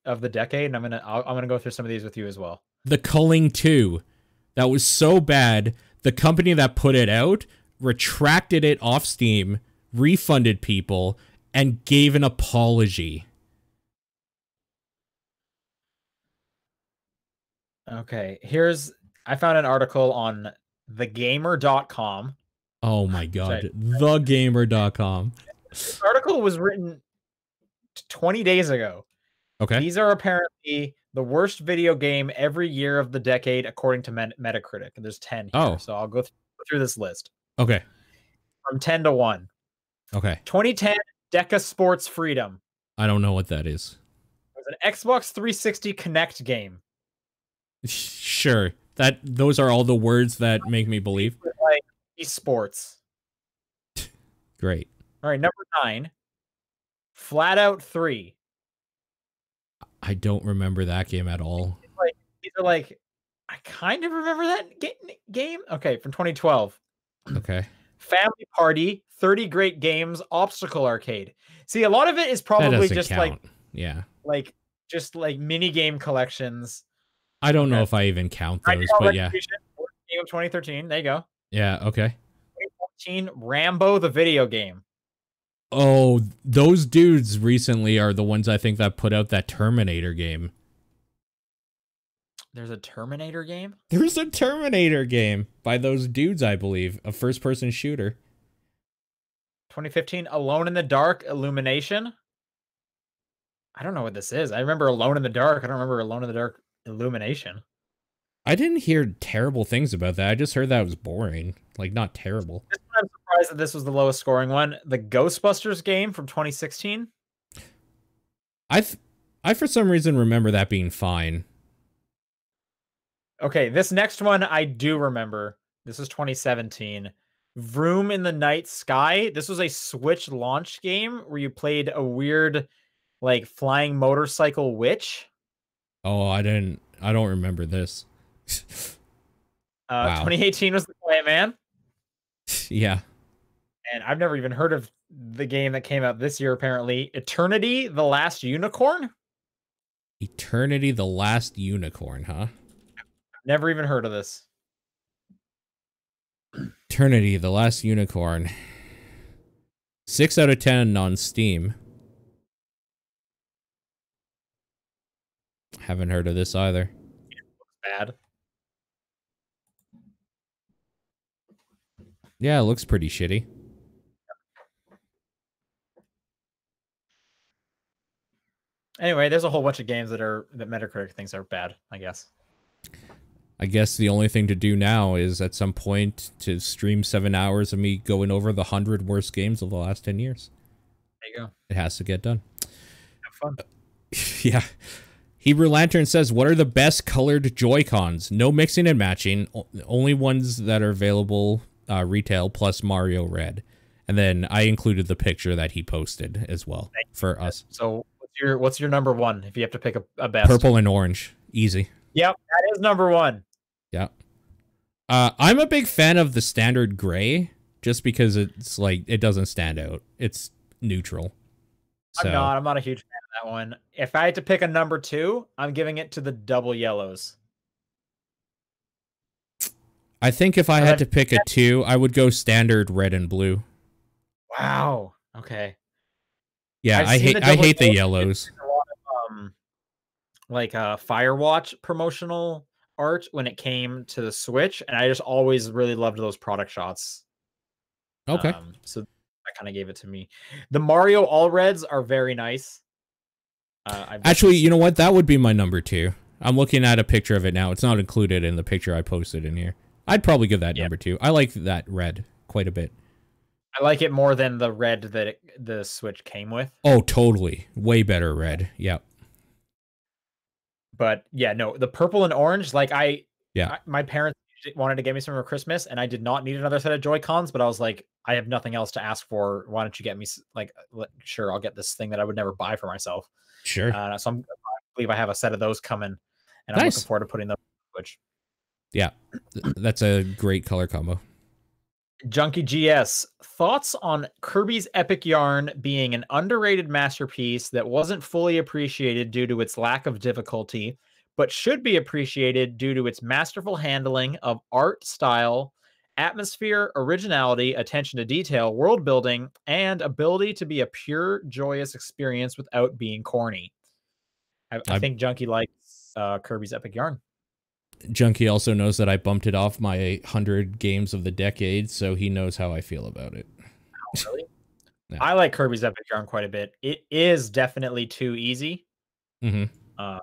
of the decade, and I'm gonna go through some of these with you as well. The Culling 2, that was so bad. The company that put it out retracted it off Steam, refunded people, and gave an apology. Okay, I found an article on thegamer.com. Oh my god, thegamer.com. This article was written 20 days ago. Okay. These are apparently the worst video game every year of the decade, according to Metacritic. And there's 10 here. So I'll go through this list. Okay. From 10 to 1. Okay. 2010, Deca Sports Freedom. I don't know what that is. It was an Xbox 360 Connect game. Sure. Those are all the words that make me believe. Like esports. Great. All right, number 9. Flat Out 3. I don't remember that game at all. These are like, I kind of remember that game. Okay, from 2012. Okay. Family Party, 30 Great Games, Obstacle Arcade. See, a lot of it is probably just count. Just like mini game collections. I don't know if I even count those, but yeah. Game of 2013. There you go. Yeah. Okay. 2014, Rambo the video game. Oh, those dudes recently are the ones I think that put out that Terminator game. There's a Terminator game? There's a Terminator game by those dudes, I believe. A first-person shooter. 2015, Alone in the Dark, Illumination. I don't know what this is. I remember Alone in the Dark. I don't remember Alone in the Dark Illumination. I didn't hear terrible things about that. I just heard that was boring. Like, not terrible. I'm surprised that this was the lowest scoring one. The Ghostbusters game from 2016. I for some reason remember that being fine. Okay, this next one I do remember. This is 2017. Vroom in the Night Sky. This was a Switch launch game where you played a weird, like, flying motorcycle witch. Oh, I don't remember this. Wow. 2018 was The Quiet Man. Yeah. And I've never even heard of the game that came out this year, apparently. Eternity, The Last Unicorn? Eternity, The Last Unicorn, huh? Never even heard of this. Eternity, The Last Unicorn. 6 out of 10 on Steam. Haven't heard of this either. It looks bad. Yeah, it looks pretty shitty. Anyway, there's a whole bunch of games that Metacritic thinks are bad, I guess. I guess the only thing to do now is at some point to stream 7 hours of me going over the 100 worst games of the last 10 years. There you go. It has to get done. Have fun. Yeah. Hebrew Lantern says, what are the best colored Joy-Cons? No mixing and matching. Only ones that are available retail plus Mario Red. And then I included the picture that he posted as well for us. So what's your number one if you have to pick a best? Purple and orange. Easy. Yep, that is number one. Yeah. I'm a big fan of the standard gray just because it's like it doesn't stand out. It's neutral. So. I'm not a huge fan of that one. If I had to pick a number two, I'm giving it to the double yellows. I think if I had to pick a two, I would go standard red and blue. Wow. Okay. Yeah, I hate the yellows. A lot of, like Firewatch promotional art when it came to the Switch, and I just always really loved those product shots. Okay. So that kind of gave it to me. The Mario All Reds are very nice. Actually, you know what? That would be my number two. I'm looking at a picture of it now. It's not included in the picture I posted in here. I'd probably give that number two. I like that red quite a bit. I like it more than the red that the Switch came with. Oh, totally. Way better red. Yeah. But yeah, no, the purple and orange, like my parents wanted to get me some for Christmas, and I did not need another set of Joy-Cons, but I was like, I have nothing else to ask for. Why don't you get me, like, sure, I'll get this thing that I would never buy for myself. Sure. So I believe I have a set of those coming, and I'm looking forward to putting them on Switch. Yeah, that's a great color combo. Junkie GS, thoughts on Kirby's Epic Yarn being an underrated masterpiece that wasn't fully appreciated due to its lack of difficulty, but should be appreciated due to its masterful handling of art style, atmosphere, originality, attention to detail, world building, and ability to be a pure, joyous experience without being corny. I think Junkie likes Kirby's Epic Yarn. Junkie also knows that I bumped it off my 100 games of the decade, so he knows how I feel about it. Oh, really? Yeah. I like Kirby's Epic Yarn quite a bit. It is definitely too easy. Mm-hmm.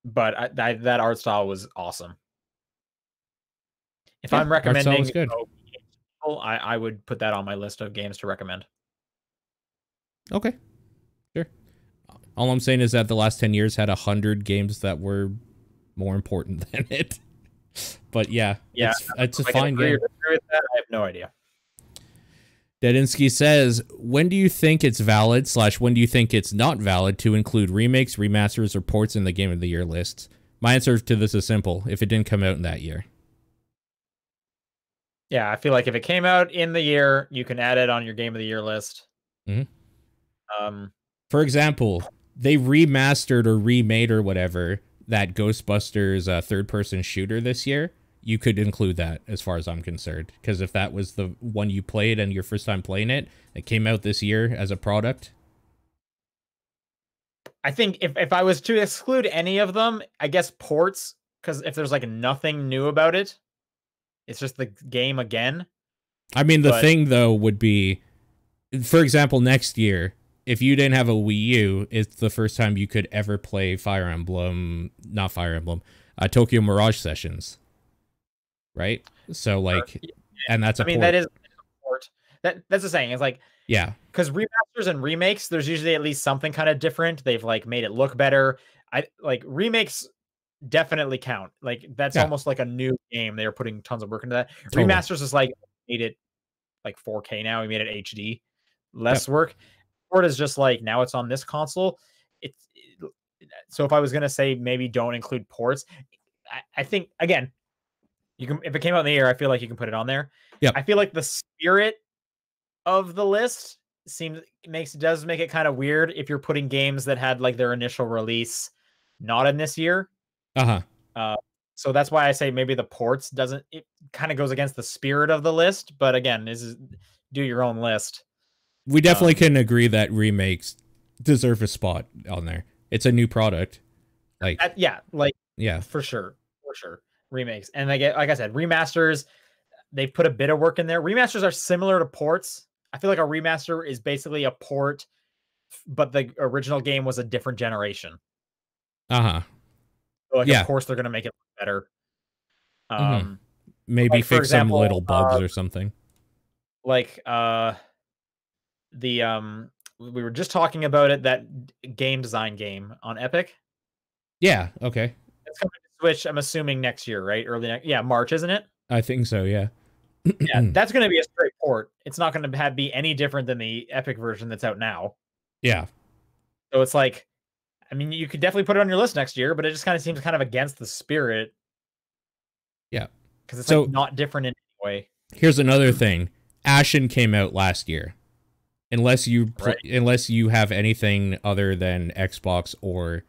But that art style was awesome. If I'm recommending, I would put that on my list of games to recommend. Okay, sure. All I'm saying is that the last 10 years had 100 games that were more important than it. But yeah, it's a fine game. I have no idea. Dedinsky says, when do you think it's valid / when do you think it's not valid to include remakes, remasters, or ports in the Game of the Year lists? My answer to this is simple. If it didn't come out in that year. Yeah, I feel like if it came out in the year, you can add it on your Game of the Year list. Mm-hmm. For example, they remastered or remade or whatever that Ghostbusters third-person shooter this year. You could include that as far as I'm concerned. Because if that was the one you played and your first time playing it, it came out this year as a product. I think if I was to exclude any of them, I guess ports, because if there's like nothing new about it, it's just the game again. I mean, the thing, though, would be, for example, next year, if you didn't have a Wii U, it's the first time you could ever play Tokyo Mirage Sessions. Right? So, like, and that's a port. that is a port. That's the saying. It's like, yeah. Because remasters and remakes, there's usually at least something kind of different. They've, like, made it look better. Remakes definitely count. Like that's Yeah, almost like a new game. They are putting tons of work into that. totally. Remasters is like made it like 4K now. We made it HD, less Yep. work. Port is just like now it's on this console. It's so if I was gonna say maybe don't include ports, I think again you can if it came out in the year, I feel like you can put it on there. Yep. I feel like the spirit of the list does make it kind of weird if you're putting games that had like their initial release not in this year. Uh-huh. Uh, so that's why I say maybe the ports doesn't. It kind of goes against the spirit of the list. But again, this is do your own list. We definitely can agree that remakes deserve a spot on there. It's a new product. Like, yeah, like yeah. for sure, remakes, and like I said, remasters. They put a bit of work in there. Remasters are similar to ports. I feel like a remaster is basically a port, but the original game was a different generation. Uh-huh. So like, Yeah. of course, they're gonna make it better. Mm-hmm. Maybe Like for fix some example, little bugs or something. like the we were just talking about it, that game design game on Epic. Yeah, okay. It's coming to Switch, I'm assuming next year, right? Yeah, March, isn't it? I think so, yeah. Yeah, that's going to be a straight port. It's not going to be any different than the Epic version that's out now. Yeah. So it's like, I mean, you could definitely put it on your list next year, but it just kind of seems kind of against the spirit. Yeah. Because it's So like not different in any way. here's another thing. Ashen came out last year. Unless you Right. unless you have anything other than Xbox or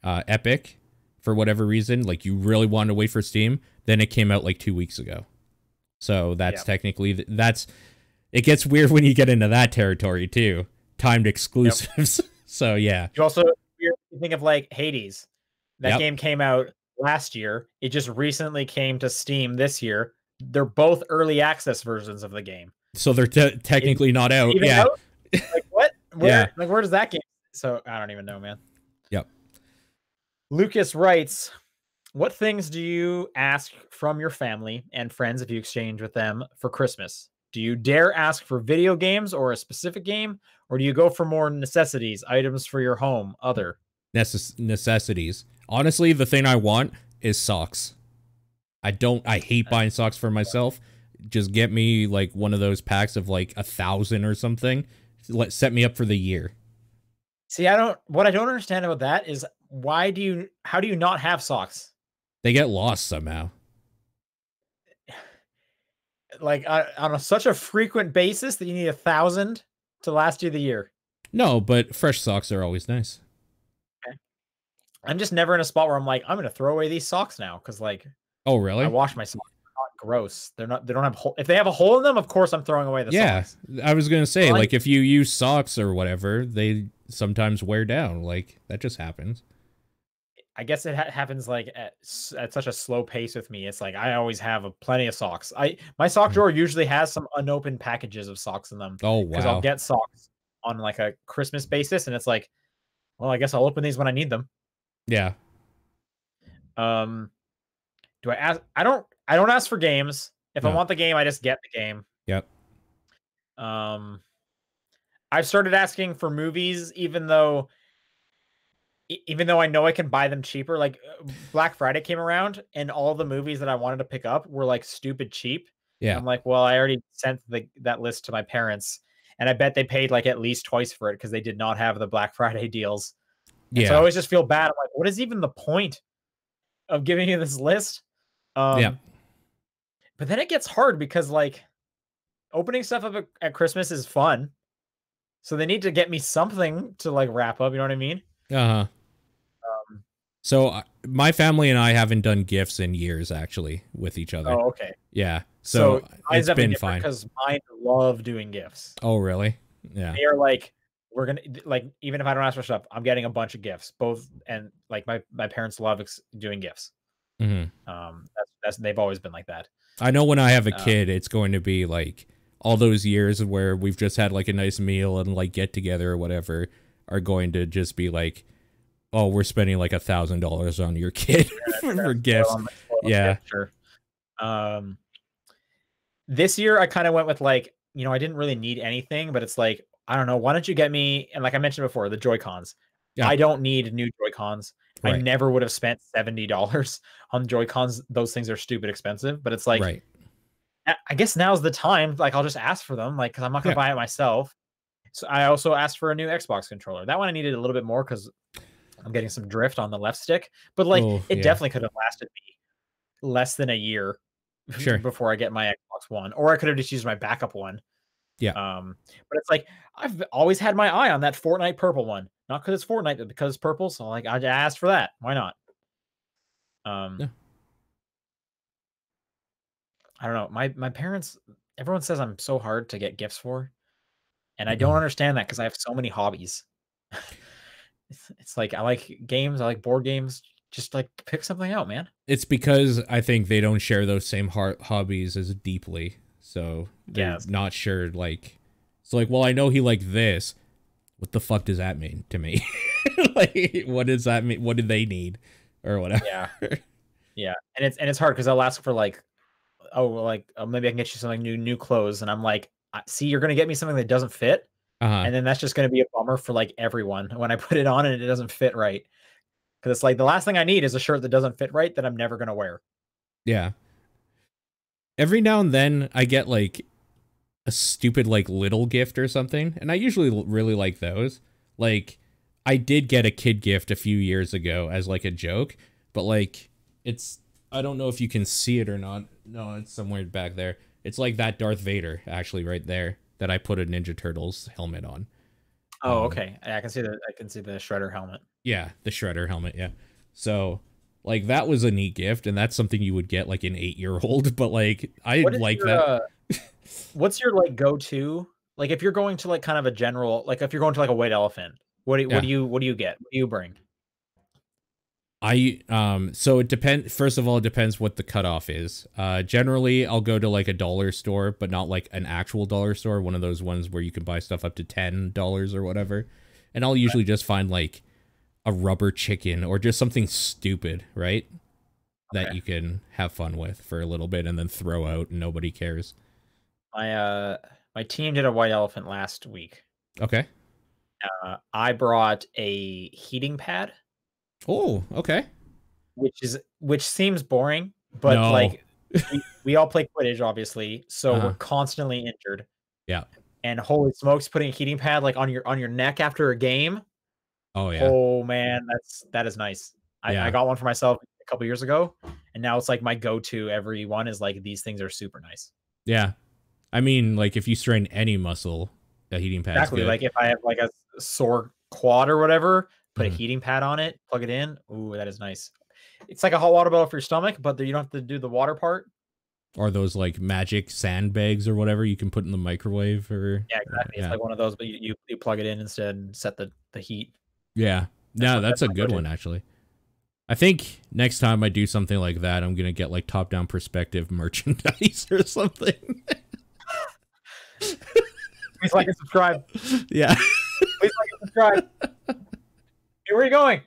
Epic for whatever reason, like you really wanted to wait for Steam, then it came out like 2 weeks ago. So that's technically it gets weird when you get into that territory too. Timed exclusives. Yep. So yeah. You also think of like Hades. That game came out last year. It just recently came to Steam this year. They're both early access versions of the game. So they're technically not out. Yeah. Out? Like what? Where? Like where does that game? So I don't even know, man. Yep. Lucas writes, what things do you ask from your family and friends if you exchange with them for Christmas? Do you dare ask for video games or a specific game? Or do you go for more necessities, items for your home, other? Necessities. Honestly, the thing I want is socks. I hate buying socks for myself. Just get me like one of those packs of like 1,000 or something. Set me up for the year. See, what I don't understand about that is how do you not have socks? They get lost somehow. Like on such a frequent basis that you need 1,000 to last you the year. No, but fresh socks are always nice. Okay. I'm just never in a spot where I'm like, I'm going to throw away these socks now. Cause like, oh really? I wash my socks. They're not gross. They don't have if they have a hole in them, of course I'm throwing away the socks. Yeah. I was going to say, like if you use socks or whatever, they sometimes wear down. Like that just happens. I guess it happens like at such a slow pace with me. It's like I always have plenty of socks. My sock drawer usually has some unopened packages of socks in them. Oh wow! Because I'll get socks on like a Christmas basis, and it's like, well, I guess I'll open these when I need them. Yeah. Do I ask? I don't ask for games. If I want the game, I just get the game. Yep. I've started asking for movies, even though I know I can buy them cheaper. Like Black Friday came around and all the movies that I wanted to pick up were like stupid cheap. Yeah. I'm like, well, I already sent that list to my parents and I bet they paid like at least twice for it because they did not have the Black Friday deals. Yeah. So I always just feel bad. I'm like, what is even the point of giving you this list? Yeah. But then it gets hard because like opening stuff up at Christmas is fun. So they need to get me something to like wrap up. You know what I mean? Uh-huh. So my family and I haven't done gifts in years, actually, with each other. Oh, okay. Yeah. So it's been fine. Because mine love doing gifts. Oh, really? Yeah. They are like, we're gonna like, even if I don't ask for stuff, I'm getting a bunch of gifts. Both and like my parents love doing gifts. Mm-hmm. They've always been like that. I know when I have a kid, it's going to be like all those years where we've just had like a nice meal and like get together or whatever are going to just be like, oh, we're spending like $1,000 on your kid for gifts. Yeah, sure. This year I kind of went with like, I didn't really need anything, but it's like, I don't know, why don't you get me? And like I mentioned before, the Joy-Cons. Yeah. I don't need new Joy-Cons. I Right. never would have spent $70 on Joy-Cons. Those things are stupid expensive, but it's like, Right. I guess now's the time. Like, I'll just ask for them, like, because I'm not gonna Yeah. buy it myself. So I also asked for a new Xbox controller. That one I needed a little bit more because I'm getting some drift on the left stick. But like, Oh, it yeah. definitely could have lasted me less than a year Sure. before I get my Xbox One, or I could have just used my backup one. Yeah. But it's like I've always had my eye on that Fortnite purple one, not because it's Fortnite, but because it's purple. So like, I asked for that. Why not? Um, Yeah. I don't know. My parents. Everyone says I'm so hard to get gifts for, and I don't understand that because I have so many hobbies. It's like I like games, I like board games. Just like pick something out, man. It's because I think they don't share those same hobbies as deeply. So they're Yes. not sure, like, it's like, well, I know he liked this. What the fuck does that mean to me? Like, what does that mean? What do they need? Or whatever. Yeah. Yeah. And it's hard because I'll ask for like, oh, well, like, oh, maybe I can get you something new clothes. And I'm like, see, you're gonna get me something that doesn't fit. Uh-huh. And then that's just gonna be a bummer for like everyone when I put it on and it doesn't fit right. Because it's like the last thing I need is a shirt that doesn't fit right that I'm never gonna wear. Yeah. Every now and then I get like a stupid like little gift or something, and I usually really like those. Like, I did get a kid gift a few years ago as like a joke, but like, it's, I don't know if you can see it or not. No, it's somewhere back there. It's like that Darth Vader actually right there that I put a Ninja Turtles helmet on. Oh, okay. I can see the Shredder helmet. Yeah, the Shredder helmet, yeah. So like, that was a neat gift, and that's something you would get like an 8-year-old, but like, I What is like your that. what's your like go-to? Like if you're going to like kind of a general, like if you're going to like a white elephant, what do, what Yeah. do you what do you get? What do you bring? So it depends. First of all, it depends what the cutoff is. Generally I'll go to like a dollar store, but not like an actual dollar store, one of those ones where you can buy stuff up to $10 or whatever. And I'll usually just find like a rubber chicken or just something stupid, right? That Okay. you can have fun with for a little bit and then throw out and nobody cares. My team did a white elephant last week. Okay. I brought a heating pad, Oh, okay. which seems boring, but No. like we all play Quidditch, obviously, so we're Uh-huh. constantly injured. Yeah. And holy smokes, putting a heating pad like on your neck after a game. Oh yeah. Oh man, that is nice. I Yeah. got one for myself a couple years ago, and now it's like my go-to every one is like these things are super nice. Yeah. I mean, like, if you strain any muscle, a heating pad's Exactly. good. Like if I have like a sore quad or whatever, put a Mhm. heating pad on it, plug it in. Ooh, that is nice. It's like a hot water bottle for your stomach, but you don't have to do the water part. Or those like magic sandbags or whatever you can put in the microwave or Yeah, exactly. It's yeah. like one of those, but you plug it in instead and set the heat. Yeah. No, that's That's a my good go-to. one actually. I think next time I do something like that, I'm gonna get like top down perspective merchandise or something. Please like and subscribe. Yeah. Please like and subscribe. Hey, where are you going?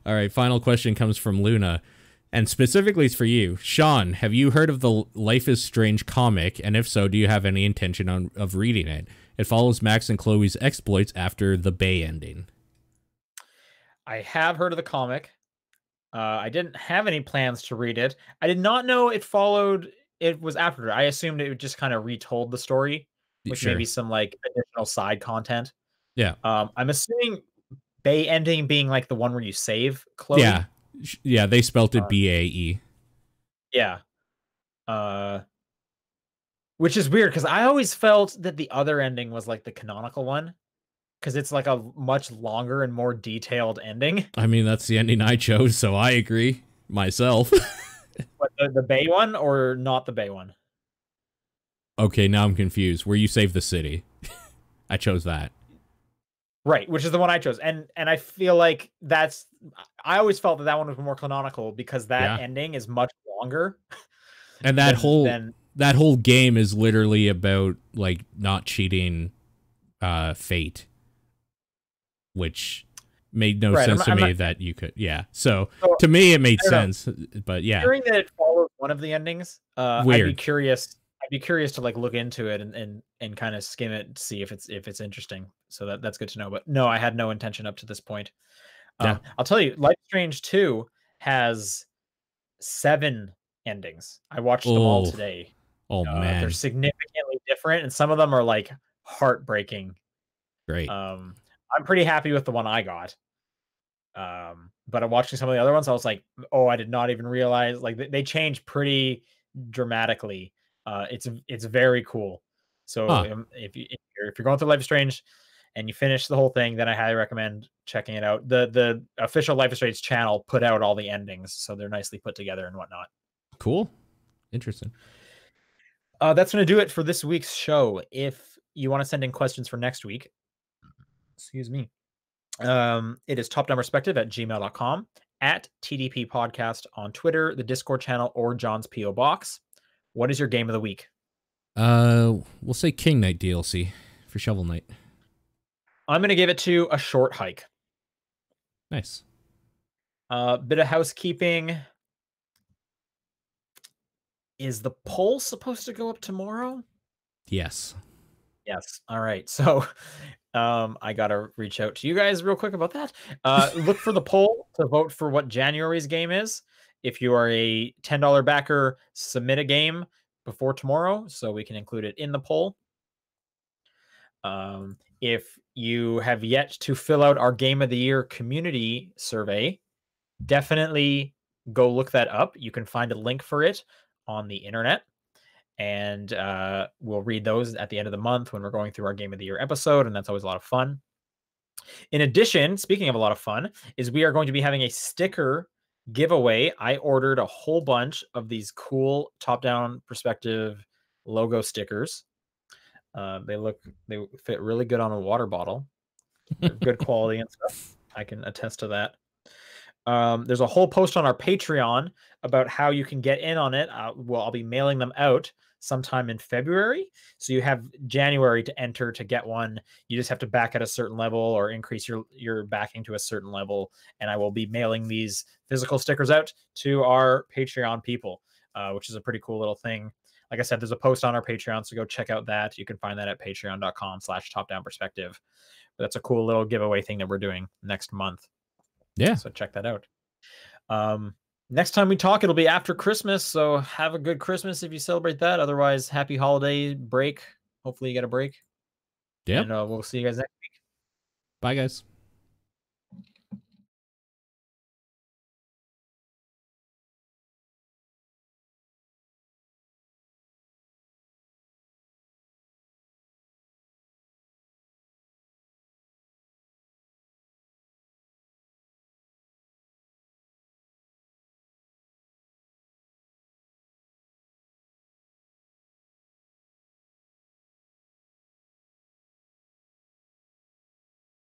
All right, final question comes from Luna, and specifically it's for you. Sean, have you heard of the Life is Strange comic? And if so, do you have any intention of reading it? It follows Max and Chloe's exploits after the Bay ending. I have heard of the comic. I didn't have any plans to read it. I did not know it followed. It was after. I assumed it just kind of retold the story with maybe Sure. some like additional side content. Yeah. I'm assuming Bay ending being like the one where you save Chloe. Yeah. Yeah, they spelt it Uh, BAE. yeah. Which is weird because I always felt that the other ending was like the canonical one because it's like a much longer and more detailed ending. I mean, that's the ending I chose, so I agree myself. But the Bay one or not the Bay one? Okay, now I'm confused. Where you save the city. I chose that. Right, which is the one I chose. And I feel like that's I always felt that that one was more canonical because that Yeah. ending is much longer And that than whole game is literally about like not cheating fate, which made no right. sense to I'm me not, that you could. Yeah. So so to me it made I don't know. sense, but yeah. Hearing that it follows one of the endings, I'd be Weird. curious. I'd be curious to like look into it and kind of skim it to see if it's interesting. So that's good to know. But no, I had no intention up to this point. Yeah. I'll tell you, Life is Strange 2 has 7 endings. I watched them all Oh, today. oh They're man. significantly different, and some of them are like heartbreaking. Great. I'm pretty happy with the one I got. But I'm watching some of the other ones. I was like, oh, I did not even realize like they change pretty dramatically. It's very cool. So Huh. if you're going through Life is Strange and you finish the whole thing, then I highly recommend checking it out. The official Life is Strange channel put out all the endings, so they're nicely put together and whatnot. Cool. Interesting. That's going to do it for this week's show. If you want to send in questions for next week, excuse me, it is topdownperspective@gmail.com, at TDP Podcast on Twitter, the Discord channel, or John's P.O. Box. What is your game of the week? We'll say King Knight DLC for Shovel Knight. I'm going to give it to A Short Hike. Nice. Bit of housekeeping. Is the poll supposed to go up tomorrow? Yes. Yes. All right. So I got to reach out to you guys real quick about that. Look for the poll to vote for what January's game is. If you are a $10 backer, submit a game before tomorrow so we can include it in the poll. If you have yet to fill out our Game of the Year community survey, definitely go look that up. You can find a link for it on the internet. And we'll read those at the end of the month when we're going through our Game of the Year episode, and that's always a lot of fun. In addition, speaking of a lot of fun, is we are going to be having a sticker giveaway. I ordered a whole bunch of these cool top-down perspective logo stickers. They fit really good on a water bottle. They're good quality and stuff. I can attest to that. There's a whole post on our Patreon about how you can get in on it. I'll be mailing them out sometime in February. So you have January to enter to get one. You just have to back at a certain level or increase your backing to a certain level. And I will be mailing these physical stickers out to our Patreon people, which is a pretty cool little thing. Like I said, there's a post on our Patreon, so go check out that. You can find that at patreon.com/topdownperspective. That's a cool little giveaway thing that we're doing next month. Yeah. So check that out. Next time we talk, it'll be after Christmas. So have a good Christmas if you celebrate that. Otherwise, happy holiday break. Hopefully you get a break. Yeah. And we'll see you guys next week. Bye, guys.